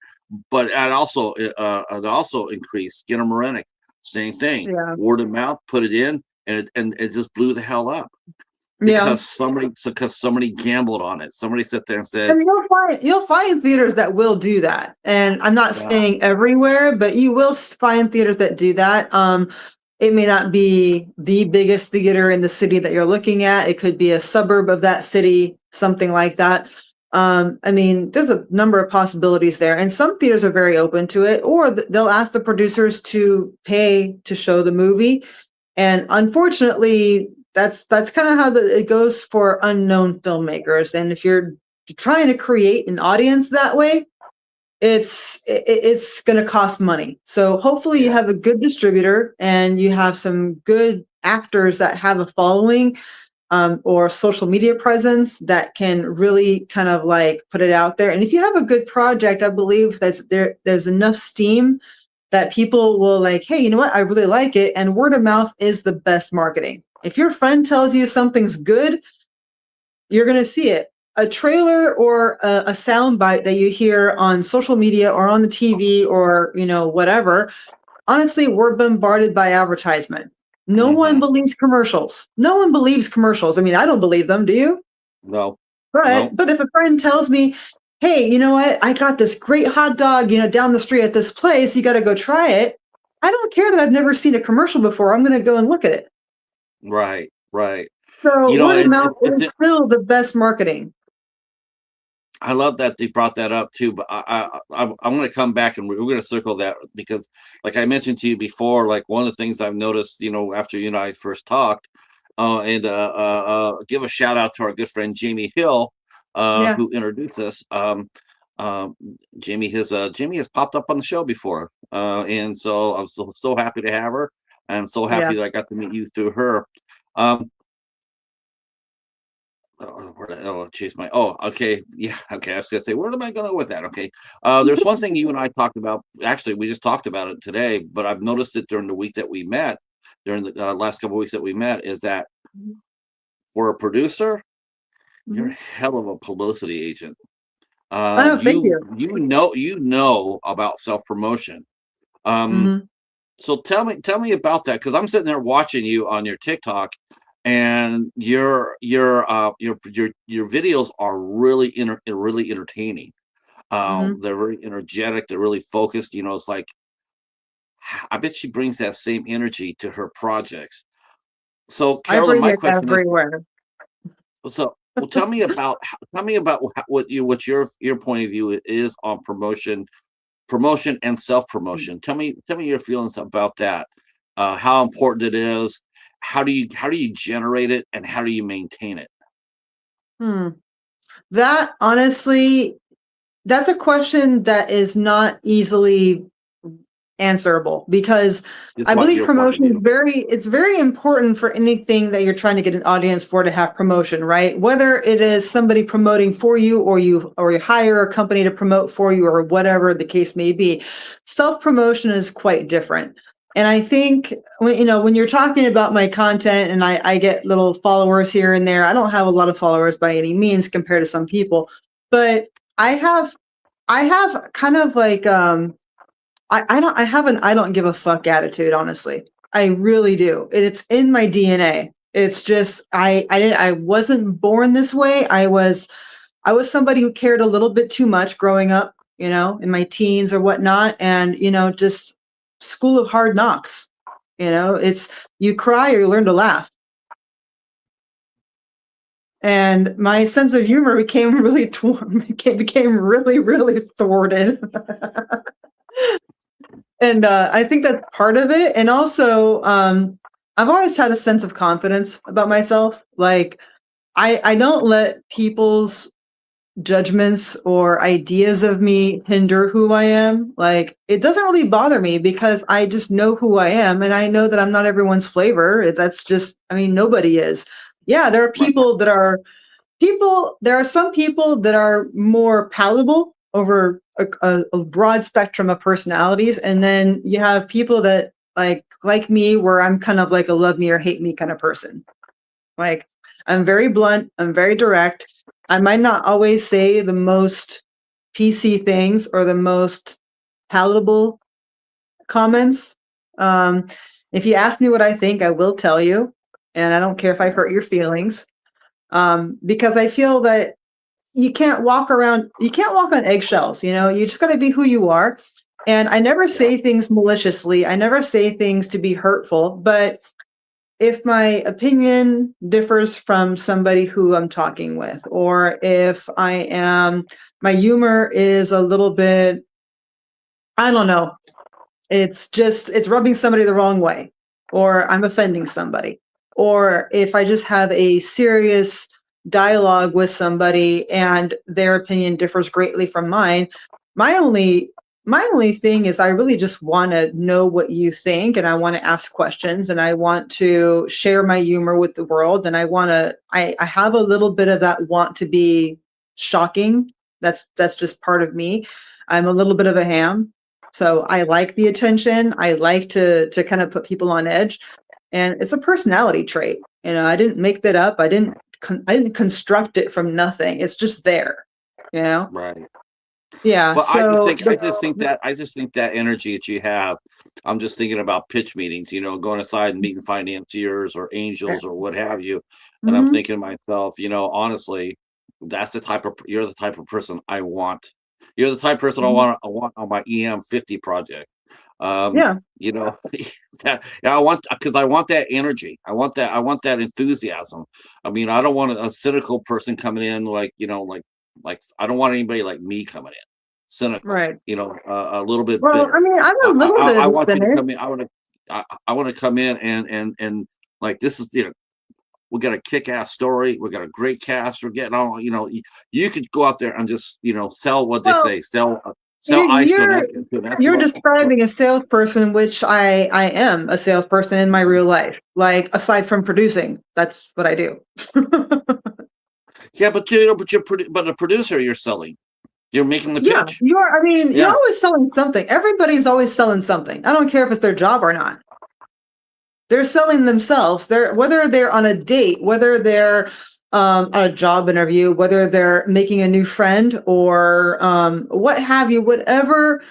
but it also increased. Skinner Marinick, same thing. yeah, Word of mouth, put it in, and it just blew the hell up yeah. because somebody gambled on it. Somebody sat there and said, And you'll find theaters that will do that. And I'm not "Yeah, saying everywhere, but you will find theaters that do that. It may not be the biggest theater in the city that you're looking at. It could be a suburb of that city, something like that. I mean, there's a number of possibilities there, and some theaters are very open to it, or they'll ask the producers to pay to show the movie. And unfortunately, that's kind of how it goes for unknown filmmakers. And if you're trying to create an audience that way, it's going to cost money. So hopefully you yeah, have a good distributor and you have some good actors that have a following, or social media presence that can really kind of like put it out there. And if you have a good project, I believe there's enough steam that people will like, hey, you know what? I really like it. And word of mouth is the best marketing. If your friend tells you something's good, you're going to see it. A trailer or a sound bite that you hear on social media or on the TV or, whatever, honestly, we're bombarded by advertisement. No one hmm believes commercials. No one believes commercials. I mean, I don't believe them. Do you? no, But no, but if a friend tells me, "Hey, you know what? I got this great hot dog, down the street at this place. You got to go try it." I don't care that I've never seen a commercial before. I'm going to go and look at it. right, right. So word of And mouth is still the best marketing. I love that they brought that up too. But I'm going to come back and we're going to circle that because, like I mentioned to you before, like one of the things I've noticed, after you and I first talked, and give a shout out to our good friend Jamie Hill, Yeah, who introduced us. Um, Jamie has popped up on the show before, and so I'm so happy to have her, and so yeah. happy that I got to meet you through her. Um, chase my. Oh, okay, yeah, okay. I was gonna say, where am I going with that? Okay, there's one thing you and I talked about. Actually, we just talked about it today, but I've noticed it during the week that we met, during the last couple of weeks that we met, is that Mhm, for a producer, you're a mhm. hell of a publicity agent. Oh, thank You you. about self promotion. Um, Mhm. so tell me about that because I'm sitting there watching you on your TikTok, and your videos are really entertaining. Mhm. They're very energetic. They're really focused. It's like I bet she brings that same energy to her projects. So, I Carolyn, bring my it question is, everywhere. well, tell me about what your point of view is on promotion and self promotion. Tell me your feelings about that. How important it is. How do you generate it, and how do you maintain it? Hmm. That honestly, that's a question that is not easily answerable because Just I want believe your point of promotion is view. it's very important for anything that you're trying to get an audience for to have promotion, right? Whether it is somebody promoting for you or you hire a company to promote for you or whatever the case may be. Self-promotion is quite different. And I think when you're talking about my content and I get little followers here and there, I don't have a lot of followers by any means compared to some people, but I have I have kind of like I have an I don't give a fuck attitude, honestly. I really do. It's in my DNA. It's just I wasn't born this way. I was somebody who cared a little bit too much growing up, in my teens or whatnot, and just school of hard knocks. It's you cry or you learn to laugh. And my sense of humor became really became really, really thwarted. And I think that's part of it. And also, I've always had a sense of confidence about myself. Like, I don't let people's judgments or ideas of me hinder who I am. Like, it doesn't really bother me because I just know who I am and I know that I'm not everyone's flavor. That's just, I mean, nobody is. Yeah, there are Right. there are some people that are more palatable over a broad spectrum of personalities, and then you have people that like me, where I'm kind of like a love me or hate me kind of person. Like, I'm very blunt, I'm very direct. I might not always say the most PC things or the most palatable comments. Um, if you ask me what I think, I will tell you, and I don't care if I hurt your feelings, because I feel that you can't walk on eggshells. You just got to be who you are. And I never Yeah. say things maliciously. I never say things to be hurtful, but if my opinion differs from somebody who I'm talking with, or if my humor is a little bit, I don't know, it's rubbing somebody the wrong way, or I'm offending somebody, or if I just have a serious dialogue with somebody and their opinion differs greatly from mine, my only my only thing is I really just want to know what you think, and I want to ask questions, and I want to share my humor with the world, and I have a little bit of that want to be shocking. That's just part of me. I'm a little bit of a ham, so I like the attention. I like to kind of put people on edge, and it's a personality trait. I didn't make that up. I didn't construct it from nothing. It's just there. You know? Right. Yeah. But So I just think that energy that you have, I'm just thinking about pitch meetings, going aside and meeting financiers or angels or what have you. And I'm Mhm. thinking to myself, honestly, you're the type of person I want. You're the type of person Mhm. I want on my EM50 project. Um, Yeah. you know, yeah, because I want that energy. I want that enthusiasm. I mean, I don't want a cynical person coming in like I don't want anybody like me coming in cynical, Right. a little bit Well, I bitter. mean, I'm a little bit I of a want you to cynic. come in. I want to come in and like this is we got a kick-ass story. We got a great cast. We're getting all you could go out there and just sell what they Well, say, sell you're ice to an you're empty to an empty you're what describing a salesperson, which I am a salesperson in my real life. Like, aside from producing, that's what I do. yeah, but but the producer you're selling. You're making the Yeah, pitch. I mean, you're Yeah. always selling something. Everybody's always selling something. I don't care if it's their job or not. They're selling themselves. Whether they're on a date, whether they're on a job interview, whether they're making a new friend, or what have you, whatever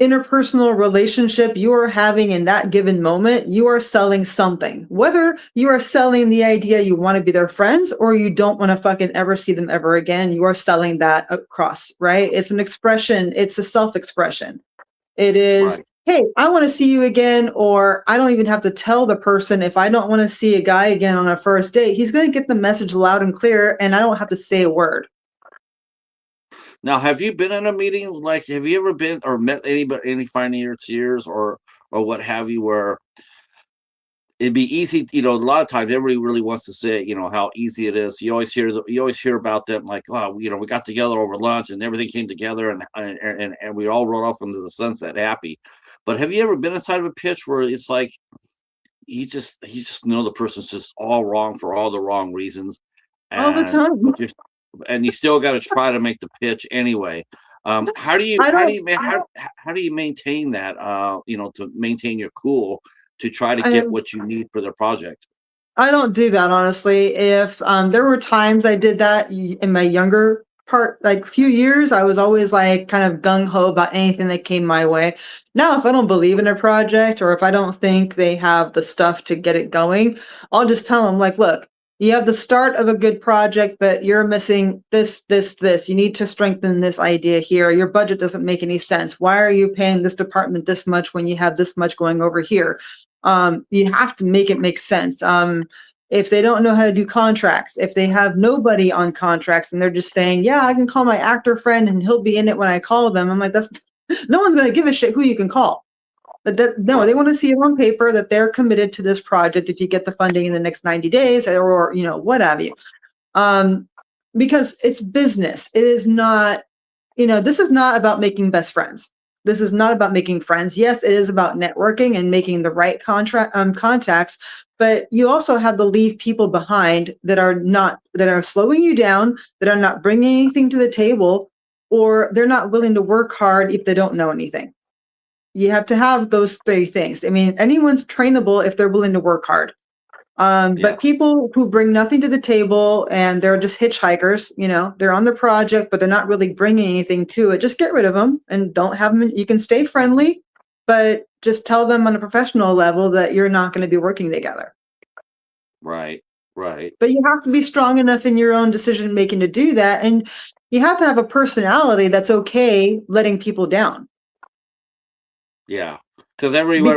interpersonal relationship you are having in that given moment, you are selling something. Whether you are selling the idea you want to be their friends or you don't want to fucking ever see them ever again, you are selling that across, right? It's an expression, it's a self expression. It is, Right. hey, I want to see you again, or I don't even have to tell the person if I don't want to see a guy again on a first date. He's going to get the message loud and clear, and I don't have to say a word. Now, have you been in a meeting? Like, have you ever been or met any financiers or what have you, where it'd be easy? A lot of times everybody really wants to say, how easy it is. You always hear about them, like, oh, we got together over lunch and everything came together and we all rode off into the sunset happy. But have you ever been inside of a pitch where it's like you just know the person's just all wrong for all the wrong reasons, All the and time. but you still got to try to make the pitch anyway. I don't, How do you maintain that? To maintain your cool to try to I, get what you need for the project. I don't do that, honestly. If there were times I did that in my younger few years, I was always like kind of gung ho about anything that came my way. Now, if I don't believe in a project or if I don't think they have the stuff to get it going, I'll just tell them like, look, you have the start of a good project, but you're missing this, this, this. You need to strengthen this idea here. Your budget doesn't make any sense. Why are you paying this department this much when you have this much going over here? You have to make it make sense. If they don't know how to do contracts, if they have nobody on contracts and they're just saying, yeah, I can call my actor friend and he'll be in it when I call them. I'm like, that's no one's going to give a shit who you can call. No, they want to see it on paper that they're committed to this project if you get the funding in the next 90 days or what have you. Because it's business. It is not, this is not about making best friends. This is not about making friends. Yes, it is about networking and making the right contacts, but you also have to leave people behind that are slowing you down, that are not bringing anything to the table, or they're not willing to work hard if they don't know anything. You have to have those three things. I mean, anyone's trainable if they're willing to work hard. But people who bring nothing to the table and they're just hitchhikers, they're on the project, but they're not really bringing anything to it. Just get rid of them and don't have them. You can stay friendly, but just tell them on a professional level that you're not going to be working together. Right. But you have to be strong enough in your own decision making to do that. And you have to have a personality that's okay letting people down. Yeah. Because everybody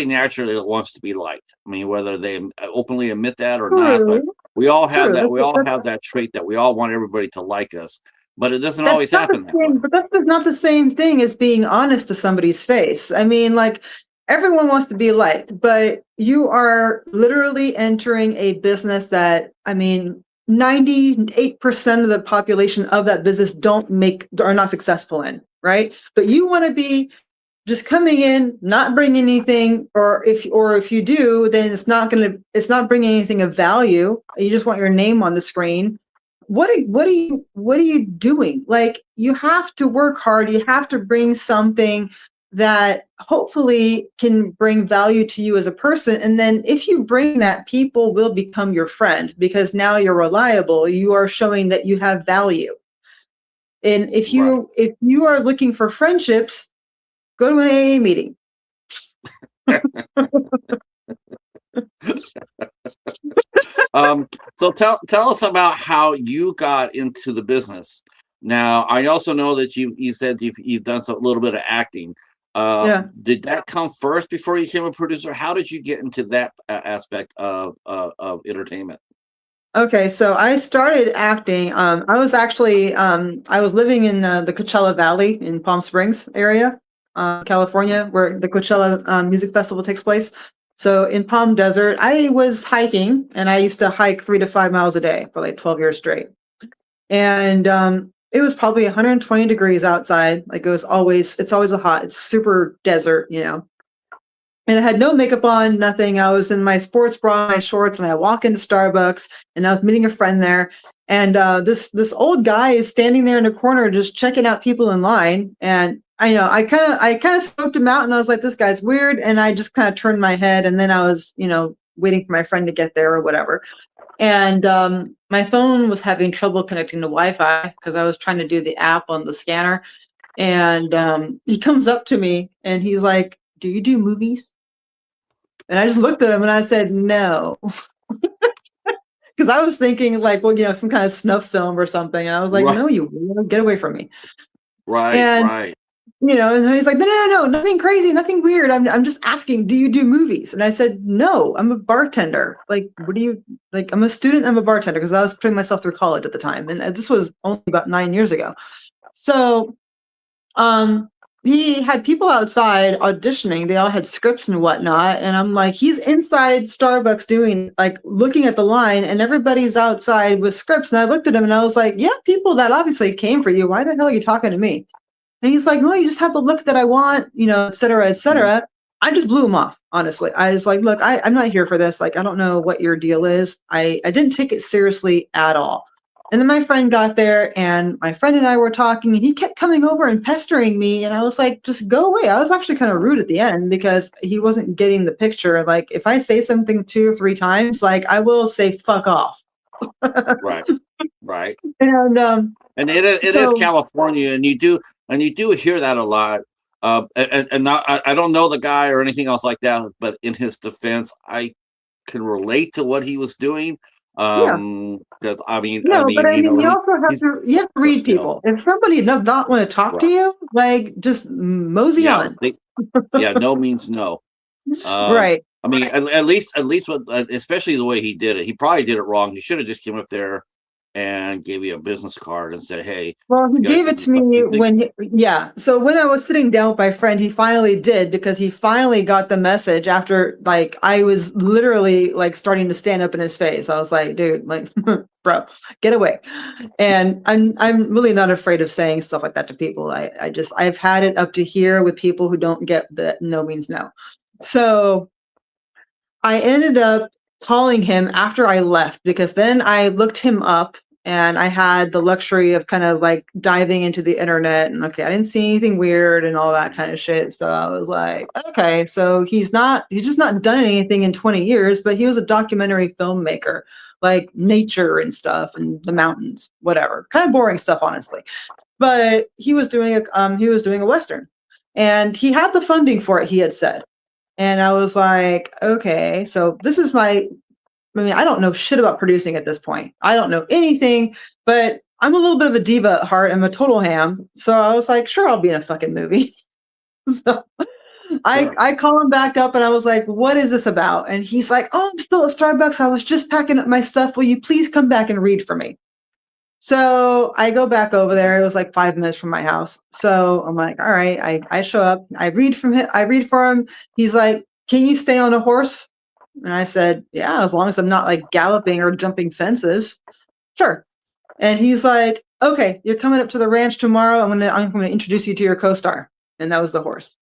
naturally wants to be liked. I mean, whether they openly admit that or not, but we all have that. We all have that trait that we all want everybody to like us, but it doesn't always happen that way. But that's not the same thing as being honest to somebody's face. I mean, like, everyone wants to be liked, but you are literally entering a business that, 98% of the population of that business are not successful in, right? But you want to be just coming in, not bringing anything, or if you do, then it's not bringing anything of value. You just want your name on the screen. What are you doing? Like, you have to work hard. You have to bring something that hopefully can bring value to you as a person. And then if you bring that, people will become your friend because now you're reliable. You are showing that you have value. And if you are looking for friendships, go to an AA meeting. So tell us about how you got into the business. Now, I also know that you said you've done a little bit of acting. Did that come first before you became a producer? How did you get into that aspect of entertainment? Okay, so I started acting. I was actually I was living in the Coachella Valley in Palm Springs area, California, where the Coachella Music Festival takes place. So in Palm Desert, I was hiking, and I used to hike 3 to 5 miles a day for like 12 years straight. And it was probably 120 degrees outside. Like, it's always hot. It's super desert, And I had no makeup on, nothing. I was in my sports bra, my shorts, and I walk into Starbucks, and I was meeting a friend there. And this old guy is standing there in a corner just checking out people in line. And I kind of scoped him out, and I was like, this guy's weird. And I just kind of turned my head, and then I was, waiting for my friend to get there or whatever. And my phone was having trouble connecting to Wi-Fi because I was trying to do the app on the scanner. And he comes up to me and he's like, do you do movies? And I just looked at him and I said, no. Because I was thinking like, well, some kind of snuff film or something. And I was like, no, you get away from me. Right. And he's like, no, nothing crazy, nothing weird. I'm just asking, do you do movies? And I said, no, I'm a bartender. Like, what do you, like, I'm a student, I'm a bartender, because I was putting myself through college at the time. And this was only about 9 years ago. So he had people outside auditioning. They all had scripts and whatnot. And I'm like, he's inside Starbucks doing, like, looking at the line, and everybody's outside with scripts. And I looked at him and I was like, yeah, people that obviously came for you. Why the hell are you talking to me? And he's like, no, you just have the look that I want, et cetera, et cetera. I just blew him off, honestly. I was like, look, I'm not here for this. Like, I don't know what your deal is. I didn't take it seriously at all. And then my friend got there, and my friend and I were talking, and he kept coming over and pestering me. And I was like, just go away. I was actually kind of rude at the end because he wasn't getting the picture. Like, if I say something 2 or 3 times, like, I will say, fuck off. Right. Right. And And it is so California, and you do hear that a lot. And not, I don't know the guy or anything else like that, but in his defense, I can relate to what he was doing. yeah. Because I No, but mean, I mean, he's you have to but read still, people. If somebody does not want to talk to right? you, like just mosey Yeah, on. yeah. No means no. Um, Right. I mean, at least with, especially the way he did it, he probably did it wrong. He should have just came up there and gave you a business card and said, "Hey, if Well, he you got gave it if to me you think." yeah. So when I was sitting down with my friend, he finally did because he finally got the message after like I was literally like starting to stand up in his face. I was like, dude, like, bro, get away. And I'm really not afraid of saying stuff like that to people. I've had it up to here with people who don't get that no means no. So I ended up calling him after I left because then I looked him up and I had the luxury of kind of like diving into the internet and okay, I didn't see anything weird and all that kind of shit. So I was like, okay, so he's just not done anything in 20 years, but he was a documentary filmmaker, like nature and stuff and the mountains, whatever. Kind of boring stuff, honestly. But he was doing a Western. And he had the funding for it, he had said. And I was like, okay, so this is I mean, I don't know shit about producing at this point. I don't know anything, but I'm a little bit of a diva at heart. I'm a total ham. So I was like, sure, I'll be in a fucking movie. So Sure. I call him back up and I was like, what is this about? And he's like, oh, I'm still at Starbucks. I was just packing up my stuff. Will you please come back and read for me? So I go back over there. It was like 5 minutes from my house. So I'm like, all right, I show up. I read for him. He's like, can you stay on a horse? And I said, yeah, as long as I'm not like galloping or jumping fences. Sure. And he's like, okay, you're coming up to the ranch tomorrow. I'm gonna introduce you to your co-star. And that was the horse.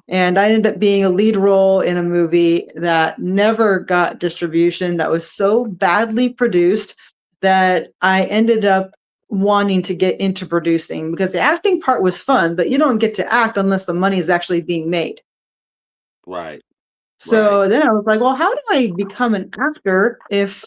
And I ended up being a lead role in a movie that never got distribution, that was so badly produced that I ended up wanting to get into producing because the acting part was fun, but you don't get to act unless the money is actually being made. Right. Right. So then I was like, well, how do I become an actor if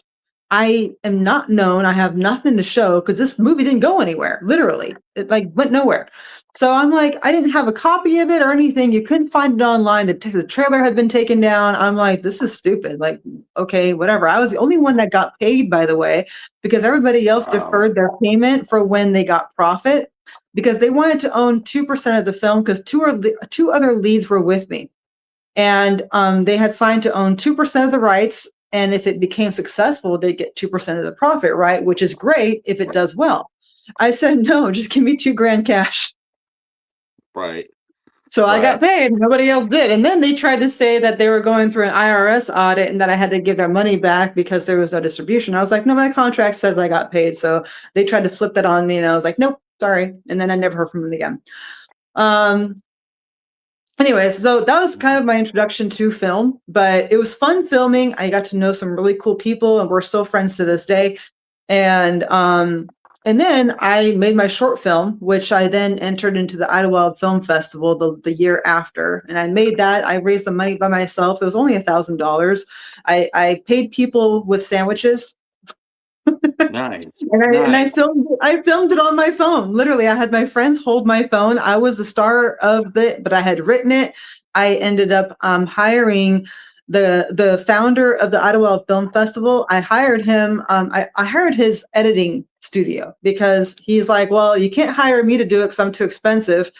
I am not known? I have nothing to show because this movie didn't go anywhere. Literally, it like went nowhere. So I'm like, I didn't have a copy of it or anything. You couldn't find it online. The trailer had been taken down. I'm like, this is stupid. Like, okay, whatever. I was the only one that got paid, by the way, because everybody else Wow. deferred their payment for when they got profit because they wanted to own 2% of the film because two other leads were with me. And they had signed to own 2% of the rights. And if it became successful, they get 2% of the profit, right? Which is great if it does well. I said, no, just give me 2 grand cash. Right. So I got Right. paid. Nobody else did. And then they tried to say that they were going through an IRS audit and that I had to give their money back because there was no distribution. I was like, no, my contract says I got paid. So they tried to flip that on me. And I was like, nope, sorry. And then I never heard from them again. Um, Anyways, so that was kind of my introduction to film, but it was fun filming. I got to know some really cool people and we're still friends to this day. And then I made my short film, which I then entered into the Idlewild Film Festival the year after. And I made that. I raised the money by myself. It was only $1,000. I paid people with sandwiches. Nice. And Nice. I filmed it on my phone. Literally, I had my friends hold my phone. I was the star of it, but I had written it. I ended up hiring the founder of the Idlewild Film Festival. I hired him. I hired his editing studio because he's like, well, you can't hire me to do it because I'm too expensive.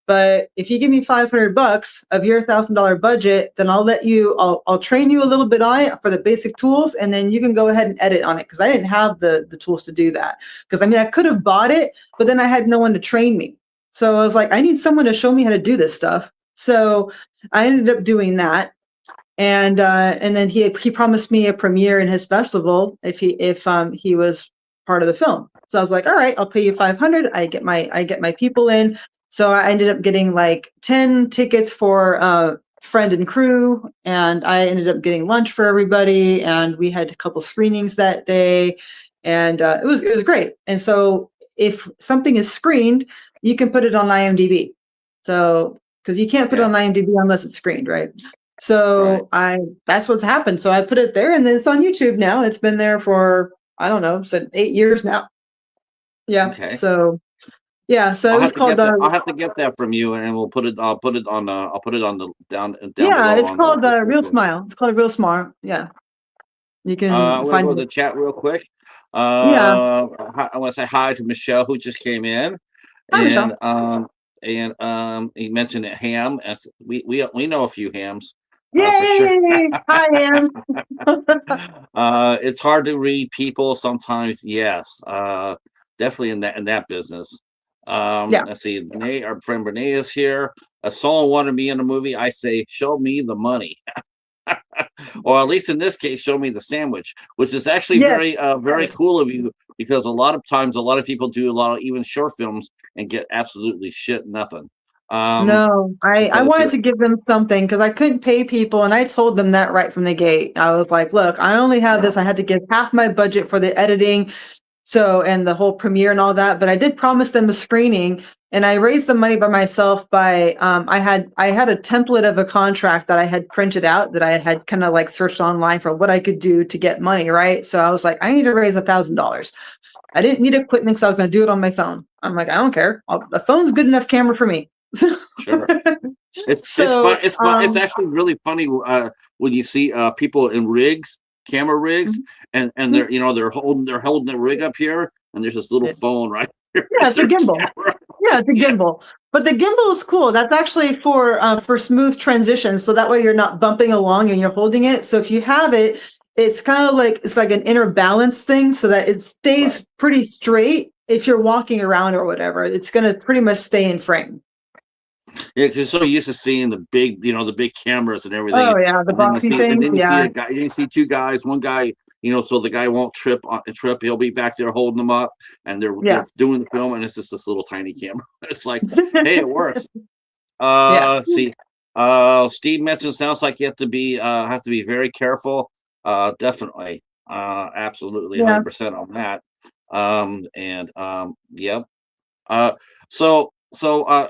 But if you give me $500 of your $1,000 budget, then I'll train you a little bit on it for the basic tools, and then you can go ahead and edit on it because I didn't have the tools to do that. Because I mean, I could have bought it, but then I had no one to train me. So I was like, I need someone to show me how to do this stuff. So I ended up doing that, and then he promised me a premiere in his festival if he was part of the film. So I was like, all right, I'll pay you 500. I get my people in. So I ended up getting like 10 tickets for friend and crew, and I ended up getting lunch for everybody, and we had a couple screenings that day, and it was great. And so if something is screened, you can put it on IMDb. So because you can't put it Yeah. on IMDb unless it's screened, right? Right. So that's what's happened. So I put it there, and then it's on YouTube now. It's been there for, I don't know, said 8 years now. Yeah. Okay. So yeah. So it was called I'll have to get that from you, and we'll put it. I'll put it on the down yeah, below it's on the called Real description. Smile. It's called Real Smile. Yeah. You I'm can gonna find go to it. the chat real quick. Yeah. I want to say hi to Michelle who just came in, Hi, and Michelle. he mentioned a ham. And we know a few hams, for sure. Yay! Hi, Ams. It's hard to read people sometimes. Yes, definitely in that business. Yeah. Let's see. Renee, our friend Renee is here. If someone wanted me in a movie, I say, show me the money. Or at least in this case, show me the sandwich, which is actually Yes. very cool of you, because a lot of times a lot of people do a lot of even short films and get absolutely shit nothing. Um, No, I so if wanted you to give them something because I couldn't pay people, and I told them that right from the gate. I was like, "Look, I only have yeah, this. I had to give half my budget for the editing, so and the whole premiere and all that. But I did promise them a screening, and I raised the money by myself. By I had a template of a contract that I had printed out that I had kind of like searched online for what I could do to get money. Right, so I was like, I need to raise $1,000. I didn't need equipment, so I was going to do it on my phone. I'm like, I don't care. A phone's good enough camera for me. sure. It's fun. So, It's fun. It's actually really funny when you see people in rigs, camera rigs, mhm, and mhm, they're holding the rig up here, and there's this little yeah, phone right here yeah, as it's a their gimbal. camera. Yeah, it's a Yeah, gimbal. But the gimbal is cool. That's actually for smooth transition. So that way you're not bumping along and you're holding it. So if you have it, it's kind of like it's like an inner balance thing so that it right. stays pretty straight if you're walking around or whatever. It's gonna pretty much stay in frame. Yeah, because you're so used to seeing the big, the big cameras and everything, Oh yeah, the boxy and things. then you see Yeah. a guy, you see two guys, one guy, so the guy won't trip. He'll be back there holding them up, and they're Yeah. doing the film, and it's just this little tiny camera. It's like, hey, it works. Yeah. See, Steve mentioned sounds like you have to be very careful. Definitely, absolutely, Yeah. 100% on that. And yep. Uh, so so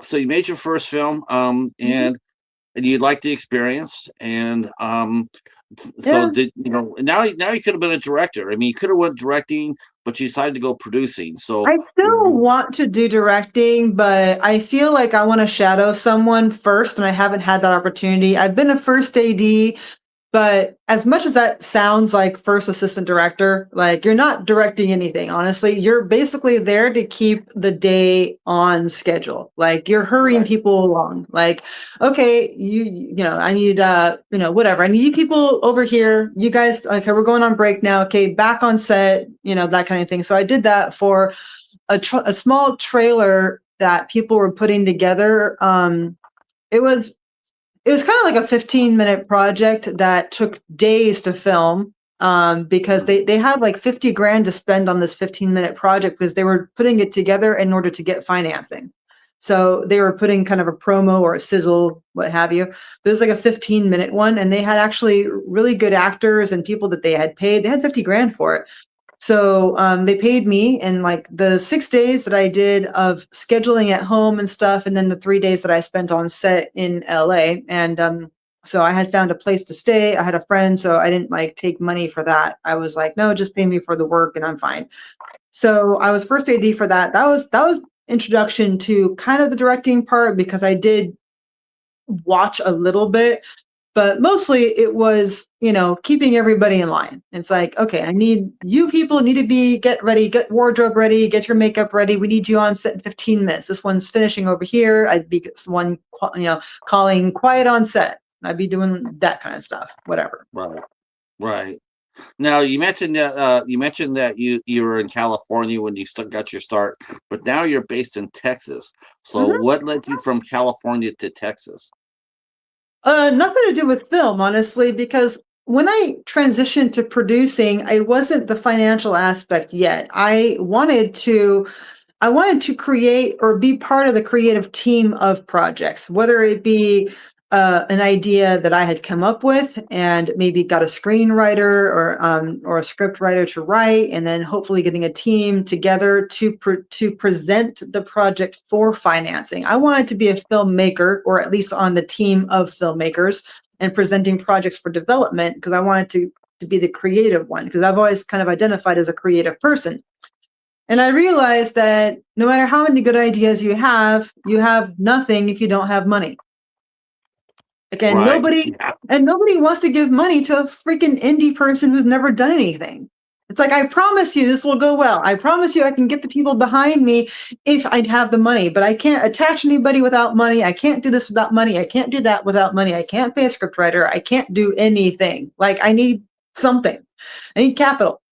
so you made your first film, Mhm. and you liked the experience, and so Yeah. did now you could have been a director. I mean, you could have went directing, but you decided to go producing. So I still want to do directing, but I feel like I want to shadow someone first, and I haven't had that opportunity. I've been a first AD, but as much as that sounds like first assistant director, like you're not directing anything, honestly. You're basically there to keep the day on schedule. Like you're hurrying right, people along. Like, okay, I need whatever. I need you people over here. You guys, okay, we're going on break now. Okay, back on set, that kind of thing. So I did that for a small trailer that people were putting together. It was it was kind of like a 15-minute project that took days to film, because mm, they had like 50 grand to spend on this 15-minute project because they were putting it together in order to get financing. So they were putting kind of a promo or a sizzle, what have you. But it was like a 15-minute one, and they had actually really good actors and people that they had paid. They had 50 grand for it. So they paid me, and like the 6 days that I did of scheduling at home and stuff, and then the 3 days that I spent on set in LA. And so I had found a place to stay. I had a friend, so I didn't like take money for that. I was like, no, just pay me for the work, and I'm fine. So I was first AD for that. That was introduction to kind of the directing part because I did watch a little bit, but mostly it was, keeping everybody in line. It's like, okay, you people need to get ready, get wardrobe ready, get your makeup ready. We need you on set in 15 minutes. This one's finishing over here. I'd be one, calling quiet on set. I'd be doing that kind of stuff, whatever. right, right. Now you mentioned that you were in California when you got your start, but now you're based in Texas. So Mhm. what led you from California to Texas? Nothing to do with film, honestly, because when I transitioned to producing, I wasn't the financial aspect yet. I wanted to create or be part of the creative team of projects, whether it be an idea that I had come up with, and maybe got a screenwriter or a script writer to write, and then hopefully getting a team together to present the project for financing. I wanted to be a filmmaker, or at least on the team of filmmakers, and presenting projects for development, because I wanted to be the creative one, because I've always kind of identified as a creative person. And I realized that no matter how many good ideas you have nothing if you don't have money. Again, Right. nobody wants to give money to a freaking indie person who's never done anything. It's like, I promise you this will go well. I promise you I can get the people behind me if I have the money, but I can't attach anybody without money. I can't do this without money. I can't do that without money. I can't pay a scriptwriter. I can't do anything. Like, I need something. I need capital.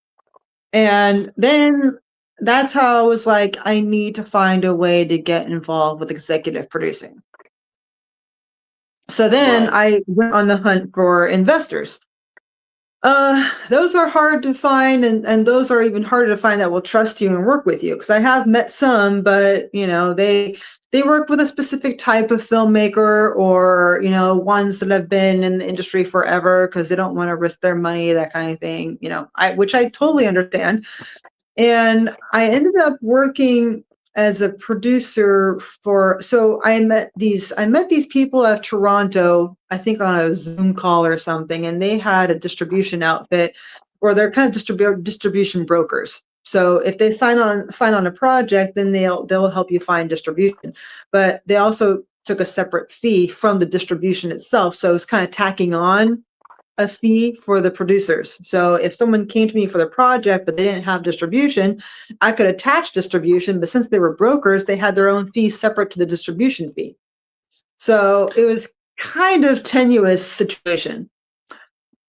And then that's how I was like, I need to find a way to get involved with executive producing. So then Right. I went on the hunt for investors. Those are hard to find, and those are even harder to find that will trust you and work with you. Because I have met some, but they work with a specific type of filmmaker, or ones that have been in the industry forever because they don't want to risk their money, that kind of thing. Which I totally understand. And I ended up working as a producer so I met these people at Toronto, I think on a Zoom call or something, and they had a distribution outfit, or they're kind of distribution brokers. So if they sign on a project, then they'll help you find distribution. But they also took a separate fee from the distribution itself. So it's kind of tacking on a fee for the producers. So if someone came to me for the project, but they didn't have distribution, I could attach distribution, but since they were brokers, they had their own fee separate to the distribution fee. So it was kind of tenuous situation.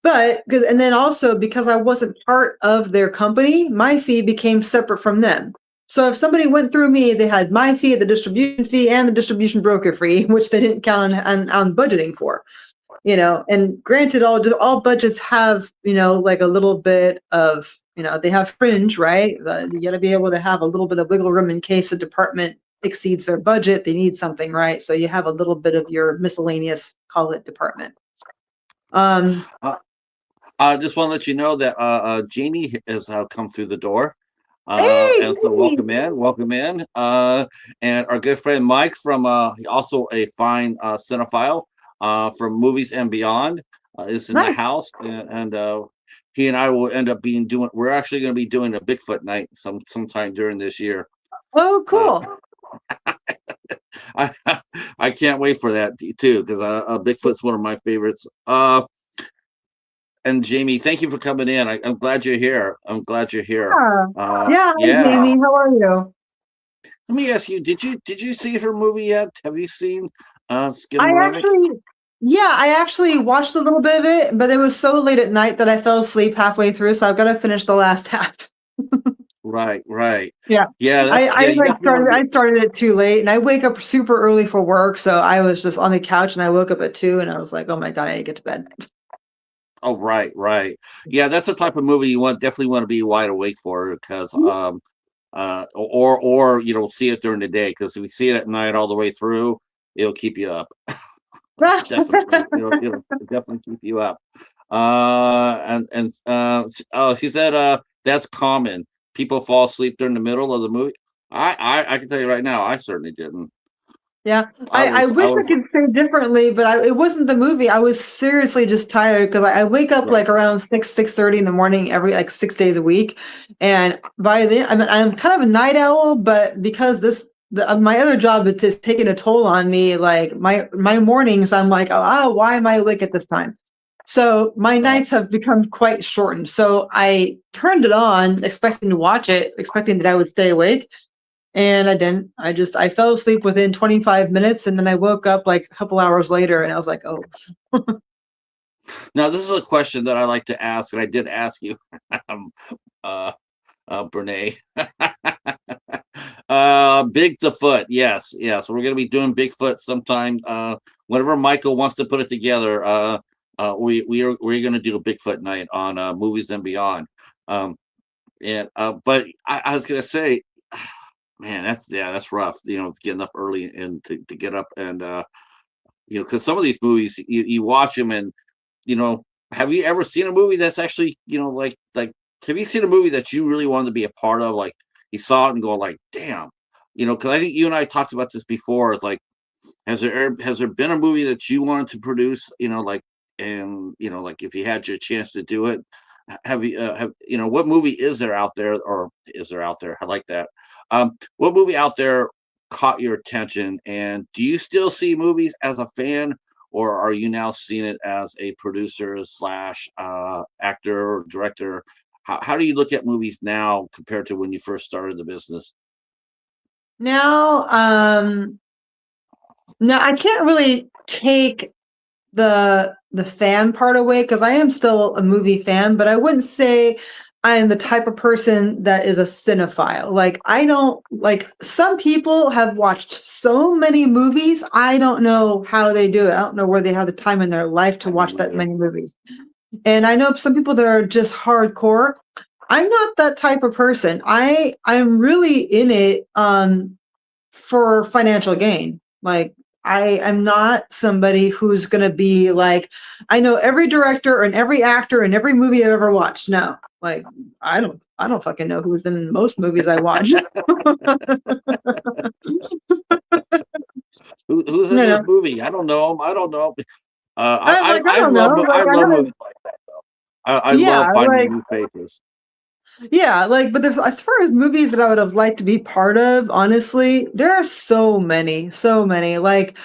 And then also, because I wasn't part of their company, my fee became separate from them. So if somebody went through me, they had my fee, the distribution fee, and the distribution broker fee, which they didn't count on budgeting for. And granted, all budgets have, like a little bit of, they have fringe, right? You got to be able to have a little bit of wiggle room in case a department exceeds their budget, they need something, right? So you have a little bit of your miscellaneous, call it, department. I just want to let you know that Jamie has come through the door. Hey, And so welcome in. And our good friend Mike from also a fine cinephile from Movies and Beyond is in the nice. house, and he and I will end up we're actually going to be doing a Bigfoot night sometime during this year. Oh, cool. I can't wait for that too, because Bigfoot's one of my favorites. And Jamie, thank you for coming in. I'm glad you're here. Yeah. Hi, Jamie. How are you? Let me ask you, did you see her movie yet? Have you seen Skin I actually watched a little bit of it, but it was so late at night that I fell asleep halfway through, so I've got to finish the last half. Right. Yeah. Yeah. I started it too late, and I wake up super early for work, so I was just on the couch, and I woke up at 2, and I was like, oh my God, I need to get to bed. Oh, right. Yeah, that's the type of movie you definitely want to be wide awake for, because or see it during the day, because if you see it at night all the way through, it'll keep you up. Definitely, it'll definitely keep you up. She said that's common. People fall asleep during the middle of the movie. I can tell you right now, I certainly didn't. Yeah, I wish I could say differently, but it wasn't the movie. I was seriously just tired, because I wake up like around 6:30 in the morning every 6 days a week, and by then I'm kind of a night owl, but because my other job is just taking a toll on me, like my mornings, I'm like, oh, why am I awake at this time? So my nights have become quite shortened. So I turned it on, expecting to watch it, expecting that I would stay awake. And I didn't. I fell asleep within 25 minutes, and then I woke up like a couple hours later, and I was like, oh. Now, this is a question that I like to ask, and I did ask you, Brene. Bigfoot, yes. So we're going to be doing Bigfoot sometime. Whenever Michael wants to put it together, we're going to do a Bigfoot night on Movies and Beyond. But I was going to say, man, that's rough. Getting up early and to get up and because some of these movies you watch them and have you ever seen a movie that's actually like have you seen a movie that you really wanted to be a part of? Like you saw it and go like, damn, because I think you and I talked about this before. It's like, has there been a movie that you wanted to produce? Like, and like if you had your chance to do it, have you what movie is there out there, or is there out there? I like that. What movie out there caught your attention, and do you still see movies as a fan, or are you now seeing it as a producer slash actor or director? How do you look at movies now compared to when you first started the business? Now, no, I can't really take the fan part away because I am still a movie fan, but I wouldn't say I am the type of person that is a cinephile. Like I don't like some people have watched so many movies. I don't know how they do it. I don't know where they have the time in their life to watch that many movies. And I know some people that are just hardcore. I'm not that type of person. I'm really in it for financial gain. Like I'm not somebody who's going to be like, I know every director and every actor and every movie I've ever watched. No, like I don't fucking know who's in most movies I watch. Who's in You this know, movie? I don't know him. I don't know. I'm like, I I don't love know. Like, I I love know, movies like that though. I yeah, love finding like, new faces. yeah, like, but as far as movies that I would have liked to be part of, honestly, there are so many, so many. Like,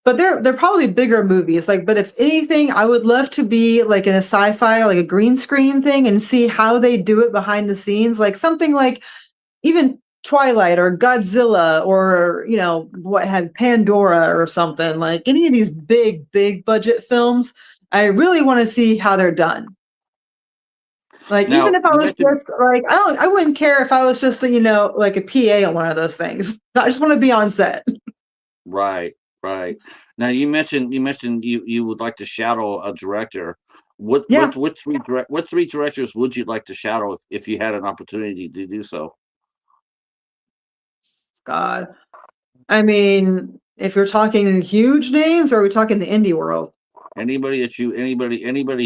but they're probably bigger movies. Like, but if anything, I would love to be like in a sci-fi or like a green screen thing and see how they do it behind the scenes. Like something like even Twilight or Godzilla or what had Pandora or something. Like any of these big budget films, I really want to see how they're done. Like even Now if I you was mentioned just like I wouldn't care if I was just like a PA on one of those things. I just want to be on set. right, right. Now you would like to shadow a director. Yeah, What three directors would you like to shadow if you had an opportunity to do so? God. I mean, if you're talking huge names, or are we talking the indie world? Anybody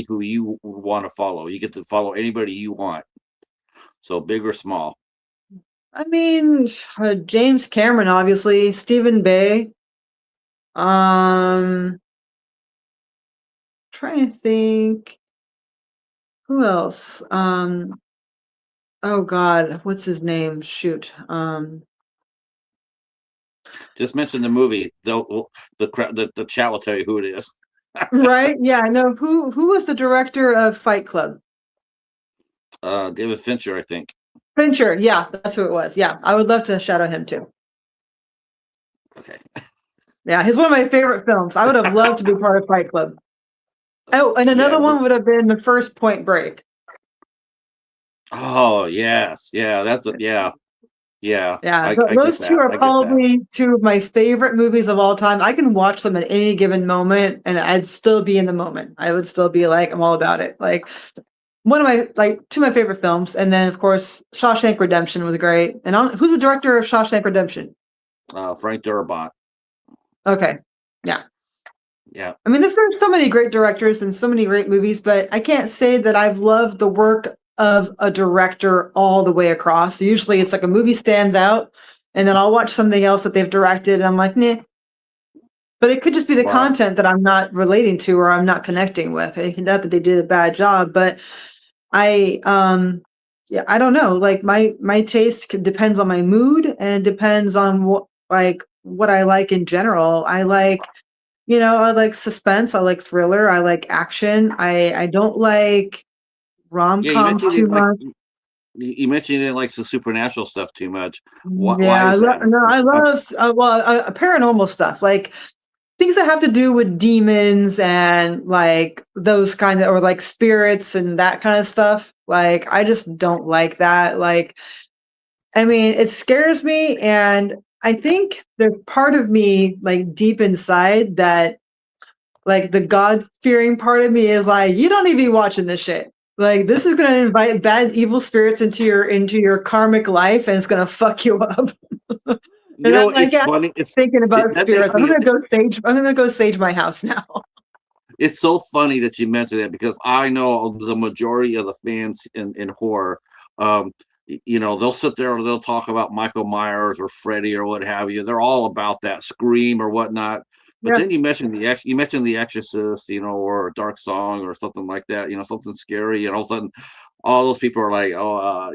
who you want to follow. You get to follow anybody you want. So big or small. I mean, James Cameron, obviously, Stephen Bay. Um, trying to think who else. Oh God, what's his name? Shoot. Just mention the movie. The chat will tell you who it is. Right? Yeah, no. Who was the director of Fight Club? David Fincher, I think. Fincher. Yeah, that's who it was. Yeah, I would love to shadow him too. Okay. Yeah, he's one of my favorite films. I would have loved to be part of Fight Club. Oh, and Yeah. another one would have been the first Point Break. Oh yes, yeah. Yeah. Yeah, I get those two that. are I get that. probably two of my favorite movies of all time. I can watch them at any given moment and I'd still be in the moment. I would still be like, I'm all about it. Like one of my two of my favorite films. And then of course Shawshank Redemption was great. And who's the director of Shawshank Redemption? Frank Darabont. Okay. Yeah. Yeah. I mean, there's so many great directors and so many great movies, but I can't say that I've loved the work of a director all the way across. Usually it's like a movie stands out and then I'll watch something else that they've directed and I'm like, nah. But it could just be the Right. content that I'm not relating to or I'm not connecting with. Not that they did a bad job, but I yeah, I don't know. Like my taste depends on my mood and it depends on what I like in general. I like suspense, I like thriller, I like action. I don't like Yeah, you rom-coms mentioned you too didn't like much. you mentioned you didn't like the supernatural stuff too much. Why Yeah, is that? I love paranormal stuff, like things that have to do with demons and like those kind of or like spirits and that kind of stuff. Like I just don't like that. Like I mean, it scares me and I think there's part of me like deep inside that like the God fearing part of me is like, you don't need to be watching this shit. Like this is gonna invite bad evil spirits into your karmic life and it's gonna fuck you up. You And know, I'm like, it's yeah, funny. It's thinking about that makes spirits. I'm me. gonna go sage. I'm gonna go sage my house now. It's so funny that you mentioned that because I know the majority of the fans in horror. Um, they'll sit there and they'll talk about Michael Myers or Freddy or what have you. They're all about that Scream or whatnot. But Yeah, then you mentioned the Exorcist, or Dark Song or something like that. Something scary, and all of a sudden, all those people are like, "Oh,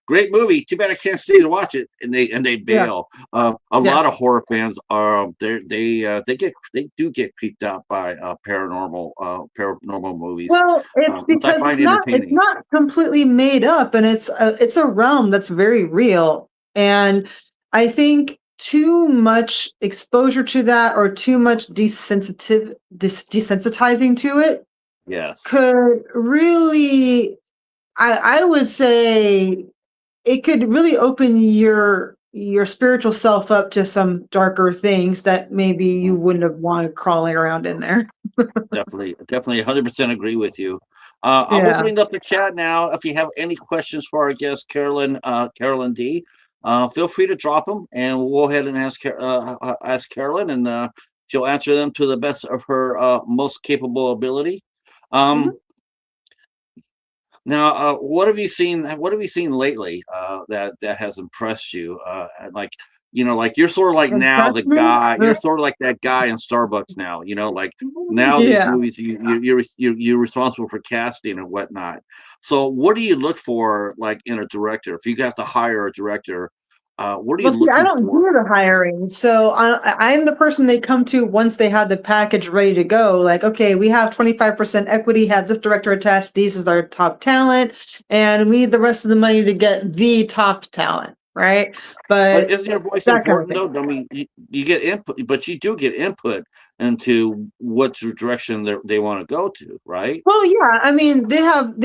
great movie. Too bad I can't stay to watch it," and they yeah, bail. A yeah. lot of horror fans are they do get creeped out by paranormal movies, Well, it's which I because find it's entertaining. not completely made up, and it's a realm that's very real. And I think too much exposure to that or too much desensitizing to it Yes, could really, I would say, it could really open your spiritual self up to some darker things that maybe you mm, wouldn't have wanted crawling around in there. definitely, 100% agree with you. I'm Yeah. opening up the chat now. If you have any questions for our guest, Carolyn D, feel free to drop them, and we'll go ahead and ask Carolyn, and she'll answer them to the best of her most capable ability. Um, Mhm. Now, what have you seen? What have you seen lately that has impressed you? Like, like you're sort of like now the Impressed me? guy. You're sort of like that guy in Starbucks now. Like now these Yeah. movies, you're responsible for casting and whatnot. So, what do you look for, like in a director? If you have to hire a director, what are you Well, see, I looking don't for? do the hiring, so I'm the person they come to once they have the package ready to go. Like, okay, we have 25% equity, have this director attached. These is our top talent, and we need the rest of the money to get the top talent, right? But But isn't your voice that kind of important thing. though? I mean, you get input, but you do get input into what direction they want to go to, right? Well, yeah, I mean, they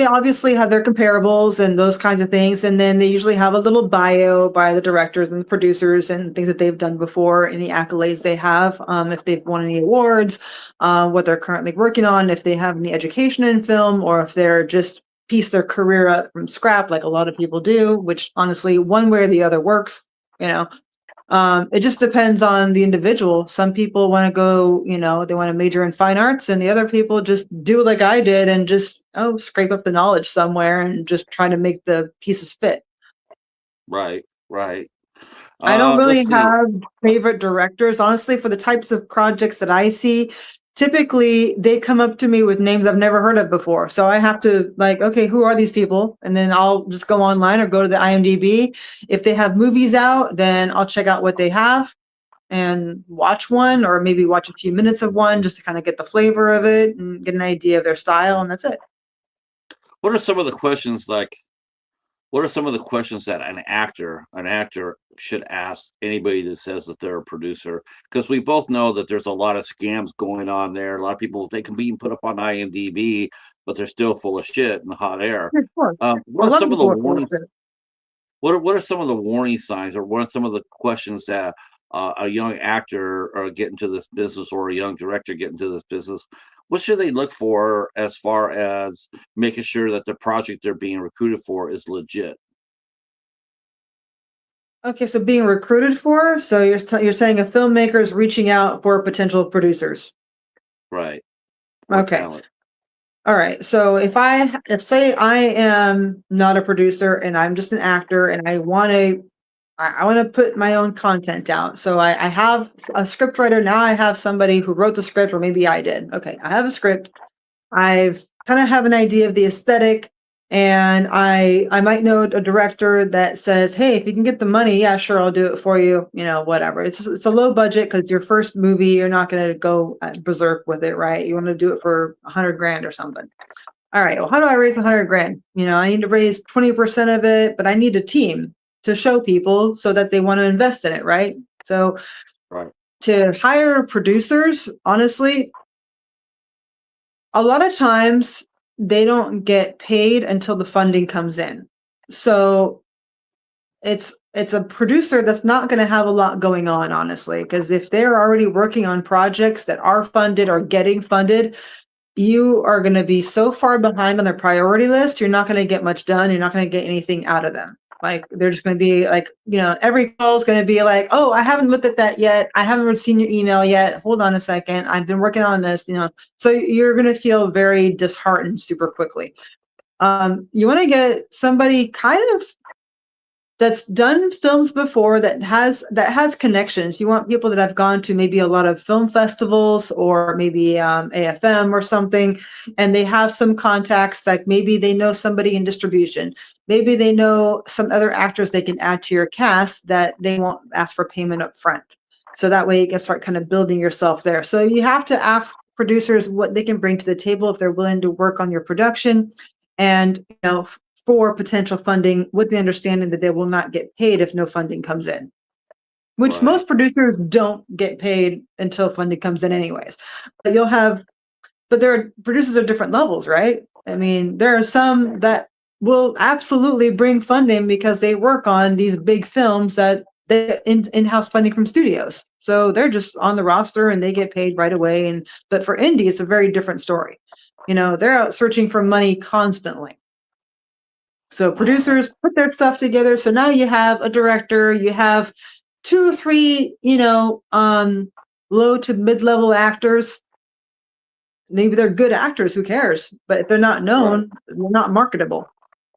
obviously have their comparables and those kinds of things, and then they usually have a little bio by the directors and the producers and things that they've done before, any accolades they have, if they've won any awards, what they're currently working on, if they have any education in film, or if they're just piece their career up from scrap, like a lot of people do, which honestly, one way or the other works, you know. It just depends on the individual. Some people want to go, they want to major in fine arts, and the other people just do like I did and just, scrape up the knowledge somewhere and just try to make the pieces fit. Right, right. I don't really Let's see. have favorite directors, honestly, for the types of projects that I see. Typically, they come up to me with names I've never heard of before. So I have to like, okay, who are these people? And then I'll just go online or go to the IMDb. If they have movies out, then I'll check out what they have and watch one or maybe watch a few minutes of one just to kind of get the flavor of it and get an idea of their style, and that's it. What are some of the questions like? What are some of the questions that an actor should ask anybody that says that they're a producer? Because we both know that there's a lot of scams going on there. A lot of people they can be put up on IMDb, but they're still full of shit in the hot air. Yeah, of course. What A are lot of some of the people are full of warnings? shit. What are some of the warning signs, or what are some of the questions that a young actor or get into this business, or a young director get into this business? What should they look for as far as making sure that the project they're being recruited for is legit? Okay, so being recruited for, so you're saying a filmmaker is reaching out for potential producers. Right. Or Okay. talent. All right. So if say I am not a producer and I'm just an actor and I want to put my own content out. So I have a script writer. Now I have somebody who wrote the script, or maybe I did. Okay. I have a script. I've kind of have an idea of the aesthetic, and I might know a director that says, "Hey, if you can get the money, yeah, sure, I'll do it for you." Whatever. It's a low budget because your first movie, you're not going to go berserk with it, right? You want to do it for 100 grand or something. All right. Well, how do I raise 100 grand? I need to raise 20% of it, but I need a team to show people so that they want to invest in it, right? So Right. to hire producers, honestly, a lot of times they don't get paid until the funding comes in. So it's a producer that's not going to have a lot going on, honestly, because if they're already working on projects that are funded or getting funded, you are going to be so far behind on their priority list, you're not going to get much done. You're not going to get anything out of them. Like they're just going to be like, every call is going to be like, oh, I haven't looked at that yet. I haven't seen your email yet. Hold on a second. I've been working on this, So you're going to feel very disheartened super quickly. You want to get somebody kind of that's done films before, that has connections. You want people that have gone to maybe a lot of film festivals, or maybe AFM or something, and they have some contacts, like maybe they know somebody in distribution, maybe they know some other actors they can add to your cast that they won't ask for payment up front. So that way you can start kind of building yourself there. So you have to ask producers what they can bring to the table if they're willing to work on your production, and for potential funding, with the understanding that they will not get paid if no funding comes in, which Right. most producers don't get paid until funding comes in anyways. But there are producers of different levels, right? I mean, there are some that will absolutely bring funding because they work on these big films that they in-house funding from studios. So they're just on the roster and they get paid right away. But for indie, it's a very different story. They're out searching for money constantly. So producers put their stuff together. So now you have a director, you have 2 or 3, low to mid-level actors. Maybe they're good actors, who cares? But if they're not known, they're not marketable.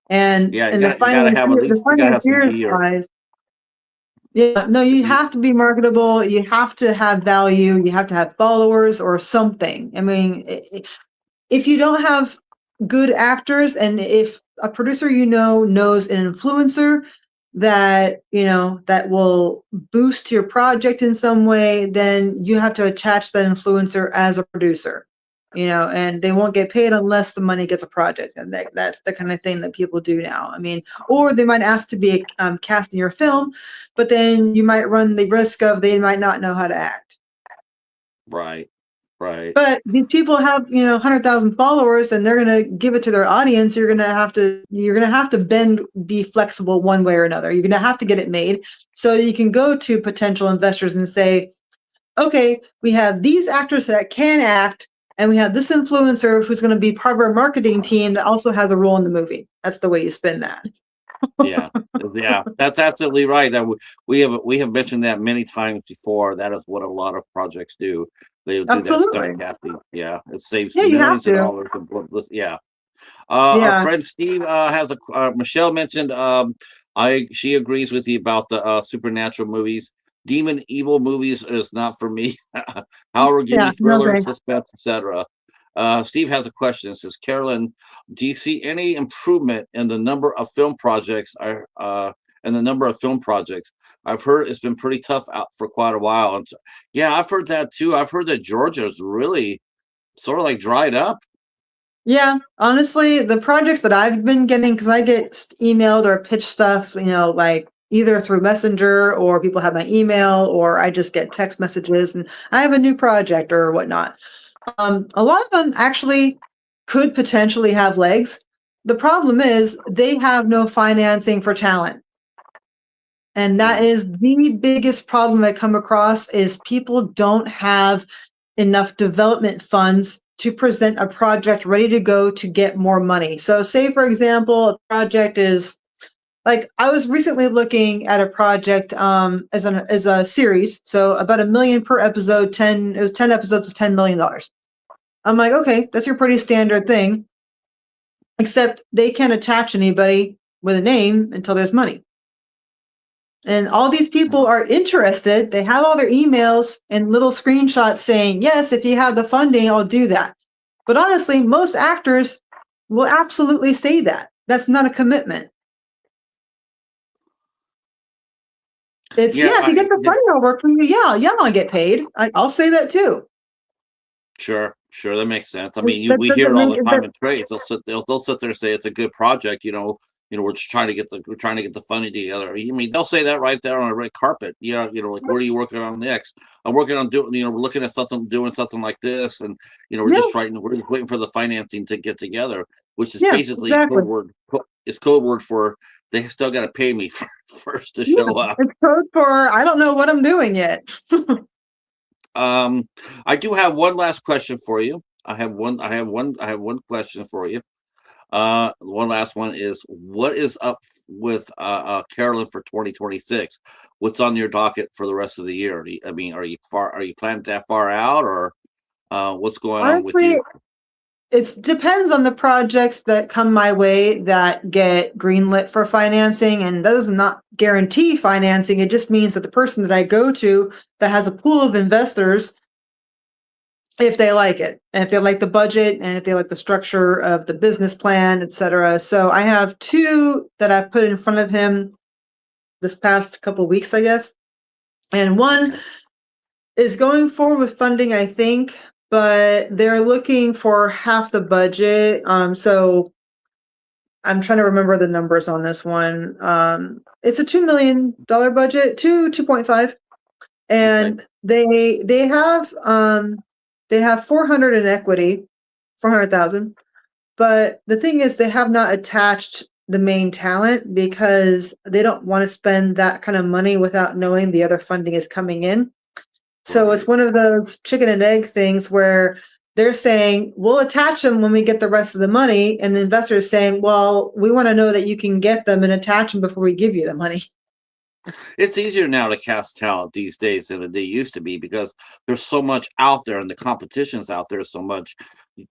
And Yeah, and you gotta have at least, the you gotta have some financiers gears. guys, yeah, no, you have to be marketable. You have to have value. You have to have followers or something. I mean, if you don't have good actors, and if a producer knows an influencer that that will boost your project in some way, then you have to attach that influencer as a producer, and they won't get paid unless the money gets a project. And that's the kind of thing that people do now. I mean, or they might ask to be cast in your film, but then you might run the risk of they might not know how to act. Right. But these people have, 100,000 followers, and they're going to give it to their audience. You're going to have to be flexible one way or another. You're going to have to get it made. So you can go to potential investors and say, okay, we have these actors that can act, and we have this influencer who's going to be part of our marketing team that also has a role in the movie. That's the way you spin that. Yeah. Yeah, that's absolutely right. That we have mentioned that many times before. That is what a lot of projects do. They do that Absolutely. stunt casting. Yeah, it saves Yeah, you have millions of to. dollars. Yeah. Our Yeah. friend Steve has Michelle mentioned. She agrees with you about the supernatural movies. Demon evil movies is not for me. However, give me Yeah. No thriller, thanks. suspense, etc. Steve has a question. It says, Carolyn, do you see any improvement in the number of film projects? I've heard it's been pretty tough out for quite a while. And yeah, I've heard that too. I've heard that Georgia's really sort of like dried up. Yeah, honestly, the projects that I've been getting, because I get emailed or pitch stuff, like either through Messenger, or people have my email, or I just get text messages and I have a new project or whatnot. A lot of them actually could potentially have legs. The problem is they have no financing for talent. And that is the biggest problem I come across, is people don't have enough development funds to present a project ready to go to get more money. So say, for example, a project is like, I was recently looking at a project as a series. So about $1 million per episode, it was 10 episodes of $10 million. I'm like, okay, that's your pretty standard thing, except they can't attach anybody with a name until there's money. And all these people are interested. They have all their emails and little screenshots saying, yes, if you have the funding, I'll do that. But honestly, most actors will absolutely say that. That's not a commitment. It's, if you get the funding, I'll work for you. Yeah, I'll get paid. I'll say that too. Sure, that makes sense. I mean, That we hear doesn't it all make the it. time in trades. They'll sit there and say it's a good project. We're just trying to get the funding together. I mean, they'll say that right there on a red carpet. Like, what are you working on next? I'm working on doing. We're looking at doing something like this, and we're just waiting for the financing to get together, which is basically exactly. code word. It's code word for they still got to pay me first to show up. It's code for I don't know what I'm doing yet. I do have one last question for you. I have one question for you. One last one is, what is up with Carolyn for 2026? What's on your docket for the rest of the year? I mean, are you planning that far out, or what's going on with Honestly, you? it depends on the projects that come my way that get greenlit for financing, and that does not guarantee financing. It just means that the person that I go to that has a pool of investors, if they like it, and if they like the budget, and if they like the structure of the business plan, etc. So I have two that I put in front of him this past couple weeks, I guess, and one Okay. is going forward with funding, I think, but they're looking for half the budget. So I'm trying to remember the numbers on this one. It's a $2 million budget, 2.5, Okay. and they have 400 in equity, 400,000. But the thing is, they have not attached the main talent because they don't want to spend that kind of money without knowing the other funding is coming in. So it's Right. one of those chicken and egg things where they're saying, we'll attach them when we get the rest of the money. And the investor is saying, well, we want to know that you can get them and attach them before we give you the money. It's easier now to cast talent these days than they used to be, because there's so much out there and the competition's out there so much.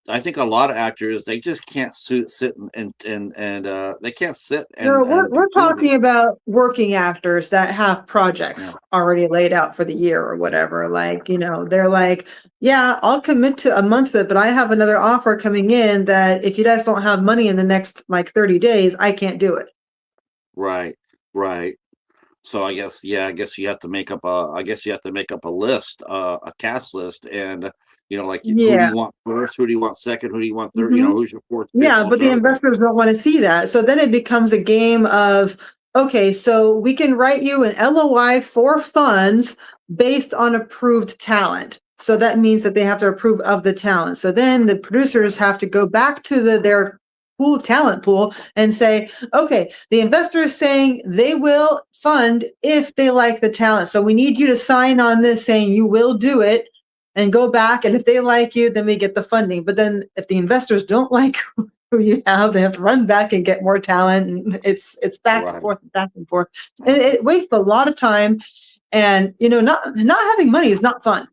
I think a lot of actors, they just can't sit and they can't sit No, and do we're movies. talking about working actors that have Yeah. projects already laid out for the year or whatever. Like, they're like, yeah, I'll commit to a month of it, but I have another offer coming in that if you guys don't have money in the next like 30 days, I can't do it. Right. Right. So I guess you have to make up a list, a cast list, and like, who do Yeah. you want first? Who do you want second? Who do you want third? Mhm. Who's your fourth, fifth, Yeah, and but the third one? investors don't want to see that. So then it becomes a game of, okay, so we can write you an LOI for funds based on approved talent. So that means that they have to approve of the talent. So then the producers have to go back to their talent pool and say, okay, the investor is saying they will fund if they like the talent. So we need you to sign on this saying you will do it and go back. And if they like you, then we get the funding. But then if the investors don't like who you have, they have to run back and get more talent. And it's back and Right. forth and back and forth. And it wastes a lot of time. And not having money is not fun.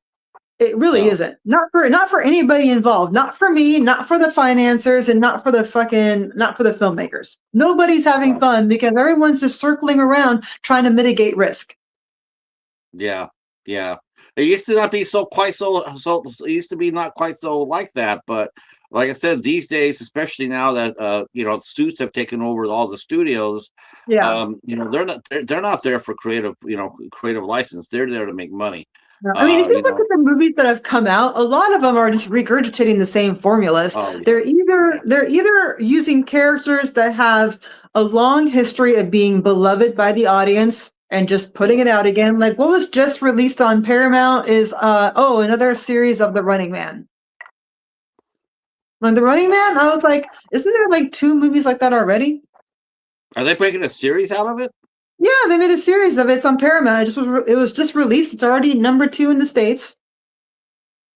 It really No. isn't. Not for anybody involved. Not for me, not for the financiers, and not for the filmmakers. Nobody's having Right. fun because everyone's just circling around trying to mitigate risk. Yeah, yeah. It used to not be it used to be not quite so like that, but like I said, these days, especially now that suits have taken over all the studios, Yeah. they're not there for creative license. They're there to make money. No, I mean, if you You look know, at the movies that have come out, a lot of them are just regurgitating the same formulas. oh yeah, They're yeah, they're either using characters that have a long history of being beloved by the audience and just putting yeah. it out again. Like what was just released on Paramount is another series of The Running Man. On The Running Man, I was like, isn't there like two movies like that already? Are they making a series out of it? Yeah, they made a series of it. It's on Paramount. It was just released. It's already number 2 in the States.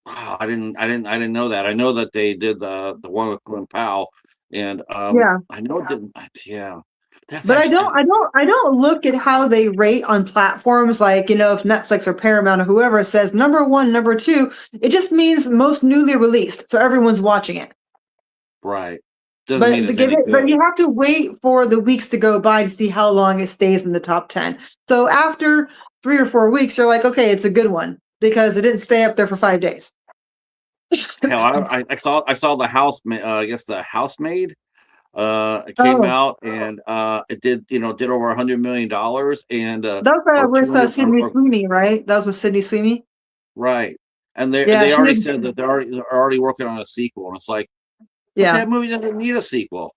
Wow, I didn't know that. I know that they did the one with Glenn Powell, and Yeah. I know it didn't. Yeah, that's But I actually don't I don't I don't look at how they rate on platforms like, if Netflix or Paramount or whoever says number 1, number 2, it just means most newly released, so everyone's watching it. right. Doesn't mean But it's any you good. have to wait for the weeks to go by to see how long it stays in the top 10. So after 3 or 4 weeks, you're like, "Okay, it's a good one," because it didn't stay up there for 5 days. Hell, I saw I guess the Housemaid. It came Oh, out, and it did over $100 million, and that was, or with, 200, Sydney Sweeney, right? That was with Sydney Sweeney? right. And Yeah, they she already did. said that they're already working on a sequel, and it's like, but Yeah. that movie doesn't need a sequel.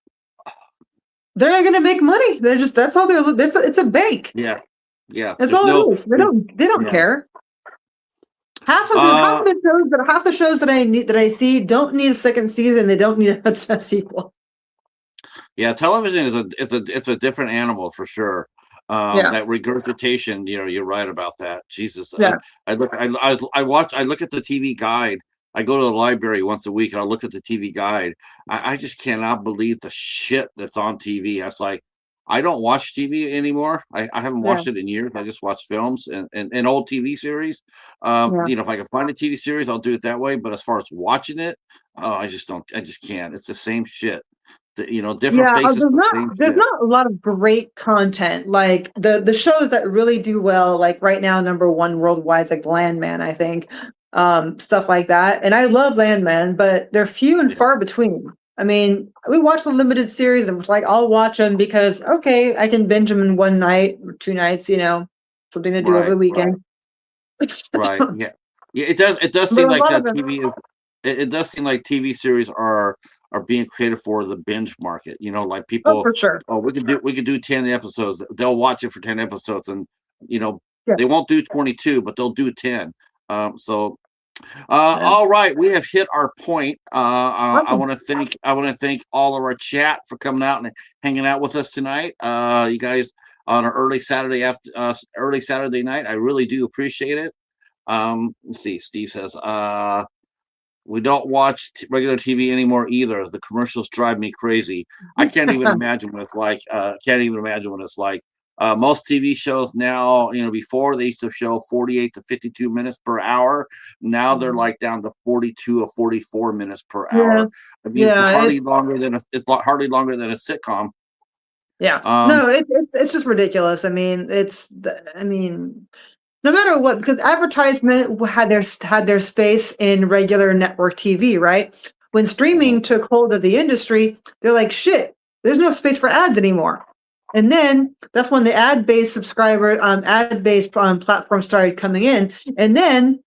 They're not gonna make money. They're just that's all they're it's a bank. Yeah, yeah. That's all it is. They don't Yeah. care. Uh, Half the shows that I see don't need a second season. They don't need a sequel. yeah. Television is it's a different animal for sure. Yeah. That regurgitation, you're right about that. Jesus, Yeah. I look at the TV guide, I go to the library once a week and I look at the TV guide. I just cannot believe the shit that's on TV. I was like, I don't watch TV anymore. I haven't Yeah. watched it in years. I just watch films and old TV series. Yeah. If I can find a TV series, I'll do it that way. But as far as watching it, I just don't. I just can't. It's the same shit. Different Yeah, faces, there's but not same there's shit. not a lot of great content. Like the shows that really do well, like right now, number one worldwide is like Landman, I think. Stuff like that. And I love Landman, but they're few and Yeah. far between. I mean, we watch the limited series and it's like I'll watch them because okay, I can binge them in one night or two nights, something to do over Right, the right, weekend. right. Yeah, yeah. It does But seem a like lot of that them, TV is. It does seem like TV series are being created for the binge market. Like oh, people. for sure. Oh, we could do 10 episodes. They'll watch it for 10 episodes, and you know Yeah. they won't do 22, but they'll do 10. So Yeah. all right, we have hit our point. I Awesome. want to thank all of our chat for coming out and hanging out with us tonight. You guys on an early Saturday night. I really do appreciate it. Let's see. Steve says, we don't watch regular TV anymore either. The commercials drive me crazy. I can't even imagine what it's like. Can't even imagine what it's like. Most TV shows now, before they used to show 48 to 52 minutes per hour. Now they're like down to 42 or 44 minutes per Yeah. hour. I mean, it's Yeah. hardly longer than hardly longer than a sitcom. Yeah. Um, No, it's just ridiculous. I mean, no matter what, because advertisement had their space in regular network TV, right? When streaming mhm, took hold of the industry, they're like, shit, there's no space for ads anymore. And then that's when the ad-based platforms started coming in. And then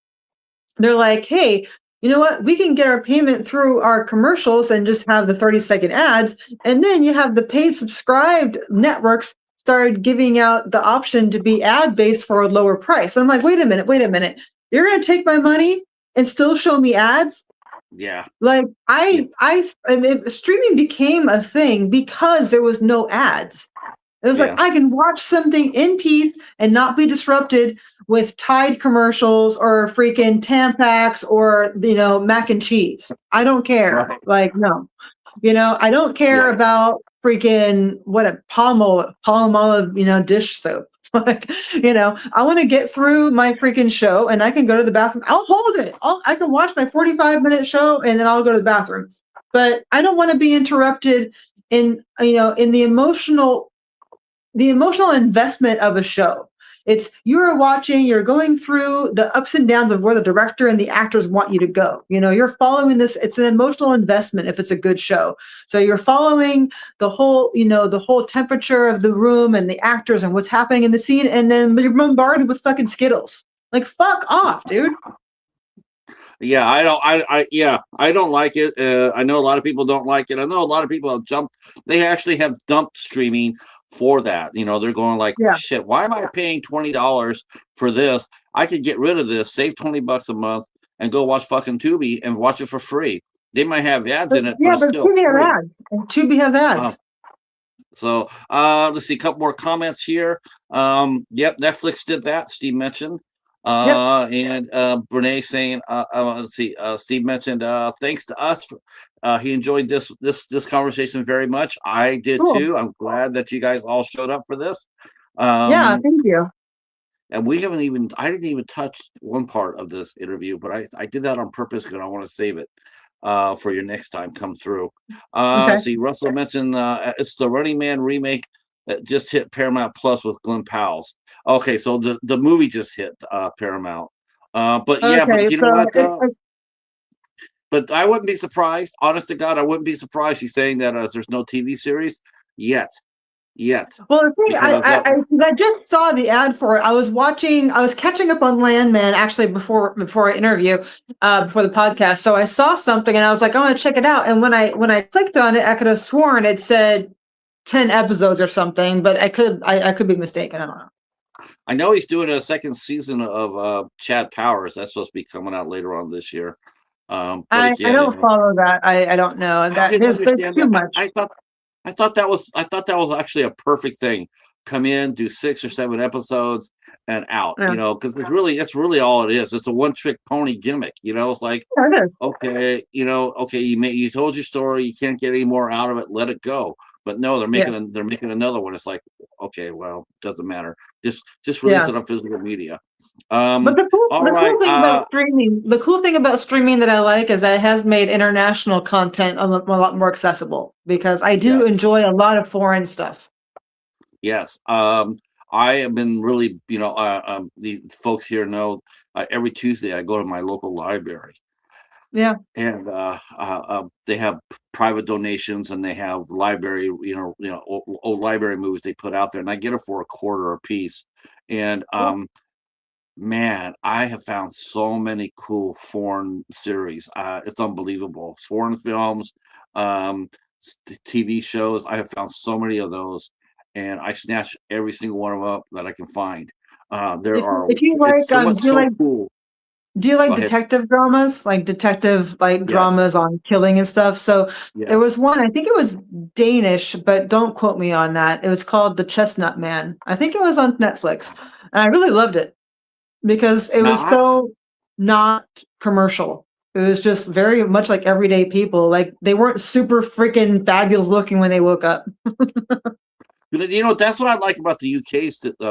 they're like, hey, you know what? We can get our payment through our commercials and just have the 30-second ads. And then you have the paid subscribed networks started giving out the option to be ad based for a lower price. And I'm like, wait a minute. You're going to take my money and still show me ads? yeah, Like yeah, I mean, streaming became a thing because there was no ads. It was like yeah, I can watch something in peace and not be disrupted with Tide commercials or freaking Tampax or mac and cheese. I don't care. right, Like no, I don't care yeah, about freaking what a palm olive dish soap. Like I want to get through my freaking show and I can go to the bathroom. I'll hold it. I can watch my 45-minute show and then I'll go to the bathroom. But I don't want to be interrupted in the emotional investment of a show. It's you're going through the ups and downs of where the director and the actors want you to go. You're following this. It's an emotional investment if it's a good show. So you're following the whole temperature of the room and the actors and what's happening in the scene, and then you're bombarded with fucking Skittles. Like fuck off, dude. yeah. I don't like it. I know a lot of people don't like it. I know a lot of people have jumped. They actually have dumped streaming for that. They're going like, Yeah. shit. Why am I paying $20 for this? I could get rid of this, save $20 a month, and go watch fucking Tubi and watch it for free. They might have ads But in it, but yeah, it's but still Tubi has free. ads. And Tubi has Uh, ads. so let's see a couple more comments here. Yep, Netflix did that. Steve mentioned. Yep. And Brene saying, let's see, Steve mentioned, thanks to us. He enjoyed this conversation very much. I did Cool. too. I'm glad that you guys all showed up for this. Yeah. Um, Thank you. and I didn't even touch one part of this interview, but I did that on purpose because I want to save it for your next time come through. Okay. See, Russell mentioned it's the Running Man remake that just hit Paramount Plus with Glenn Powell's. Okay, so the movie just hit Paramount. But yeah, but Okay. you know So what? But I wouldn't be surprised. Honest to God, I wouldn't be surprised. He's saying that there's no TV series yet, Well, the thing, because 'cause I just saw the ad for it. I was catching up on Landman actually before I interview, before the podcast. So I saw something and I was like, I want to check it out. And when I clicked on it, I could have sworn it said 10 episodes or something, but I could be mistaken. I don't know. I know he's doing a second season of Chad Powers. That's supposed to be coming out later on this year. But I again, don't follow that. I don't know. I That didn't there's understand too that. much. I thought that was actually a perfect thing come in, do 6 or 7 episodes, and out. Yeah. Because it's really all it is. It's a one-trick pony gimmick. It's like, Yeah, it is. okay, okay, you told your story, you can't get any more out of it, let it go. But no, Yeah. they're making another one. It's like, okay, well, doesn't matter. Just release Yeah. it on physical media. But All the right. cool thing about streaming that I like is that it has made international content a lot more accessible because I do Yes. enjoy a lot of foreign stuff. Yes. I have been really, the folks here know, every Tuesday I go to my local library, Yeah. and they have private donations, and they have library, old library movies they put out there, and I get it for a quarter a piece. And Cool. man, I have found so many cool foreign series. It's unbelievable. Foreign films, um, TV shows. I have found so many of those, and I snatch every single one of them up that I can find. There are. If you It's like, so much so cool. do you Go like ahead. detective dramas, like detective Yes. dramas on killing and stuff? So there Yes. was one, I think it was Danish, but don't quote me on that. It was called The Chestnut Man. I think it was on Netflix. And I really loved it because it Now was so not commercial. It was just very much like everyday people. Like they weren't super freaking fabulous looking when they woke up. that's what I like about the UK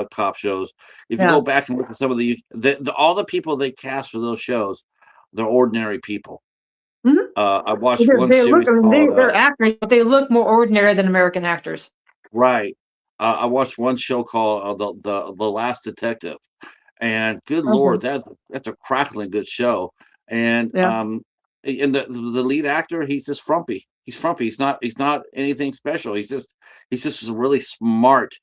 cop shows. If you Yeah. go back and look at some of all the people they cast for those shows, they're ordinary people. Mhm. I watched one They look, series I mean, called they're actors, but they look more ordinary than American actors. Right. I watched one show called the Last Detective, and good Okay. lord, that's a crackling good show. And Yeah. the lead actor, he's just frumpy. He's frumpy. He's not anything special. He's just a really smart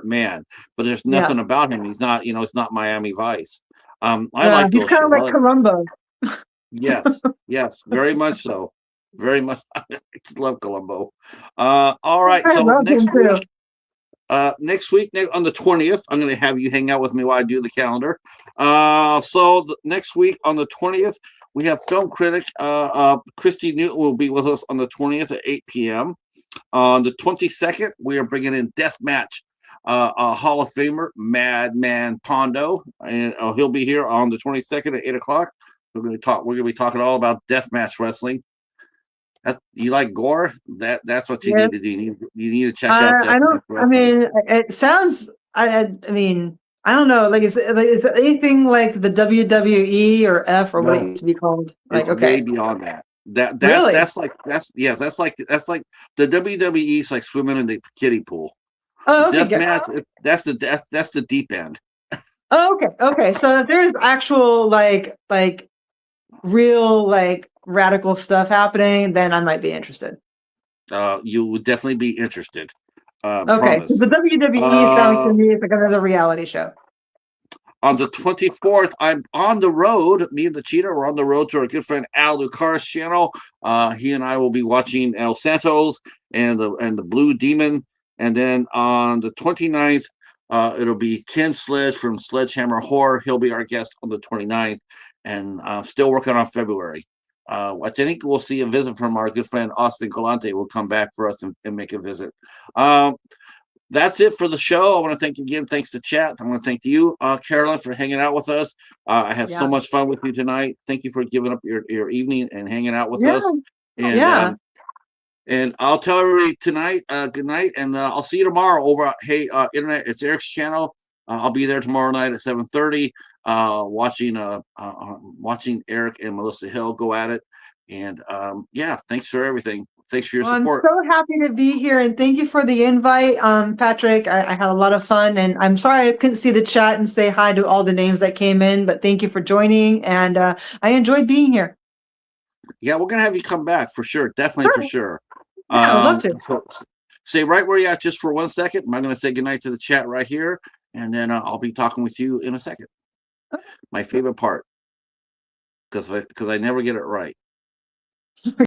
man. But there's Yeah. nothing about him. It's not Miami Vice. I Yeah. like He's those kind of shows. like Columbo. Yes, yes, very much so. Very much. I love Columbo. All right. I So love him too. next week, on the 20th, I'm going to have you hang out with me while I do the calendar. Next week on the 20th, we have film critic Christy Newton will be with us on the 20th at 8 p.m. On the 22nd, we are bringing in Deathmatch, Hall of Famer Madman Pondo, and he'll be here on the 22nd at 8 o'clock. We're going to be talking all about deathmatch wrestling. You like gore? That's what you Yes. need to do. You need to check out I don't. deathmatch I wrestling. mean, it sounds. I mean, I don't know. Like, is it anything like the WWE or F or what it No, used to be called? Like, it's way okay, beyond that. really? That's like the WWE is like swimming in the kiddie pool. Oh, okay, good. Deathmatch, that's the deep end. Oh, okay, okay. So if there's actual real radical stuff happening, then I might be interested. You would definitely be interested. Okay, 'cause Promise. the WWE sounds to Uh, me it's like another reality show. on the 24th, I'm on the road. Me and the Cheetah, we're on the road to our good friend Al Lucar's channel. He and I will be watching El Santos and the Blue Demon. And then on the 29th, it'll be Ken Sledge from Sledgehammer Horror. He'll be our guest on the 29th. And still working on February. I think we'll see a visit from our good friend Austin Galante. Will come back for us and make a visit. That's it for the show. I want to thank again. Thanks to chat. I want to thank you, Caroline, for hanging out with us. I had so Yeah. much fun with you tonight. Thank you for giving up your evening and hanging out with Yeah. us. And Yeah. and I'll tell everybody tonight, good night, and I'll see you tomorrow over at Internet. It's Eric's channel. I'll be there tomorrow night at 7:30, watching Eric and Melissa Hill go at it. And yeah, thanks for everything. Thanks for your Well, I'm support. so happy to be here and thank you for the invite, Patrick. I had a lot of fun and I'm sorry I couldn't see the chat and say hi to all the names that came in, but thank you for joining and I enjoyed being here. Yeah, we're gonna have you come back for sure. Definitely for sure. Yeah, I'd love to. So stay right where you're at just for 1 second. I'm going to say goodnight to the chat right here, and then I'll be talking with you in a second. My favorite part, because I never get it right.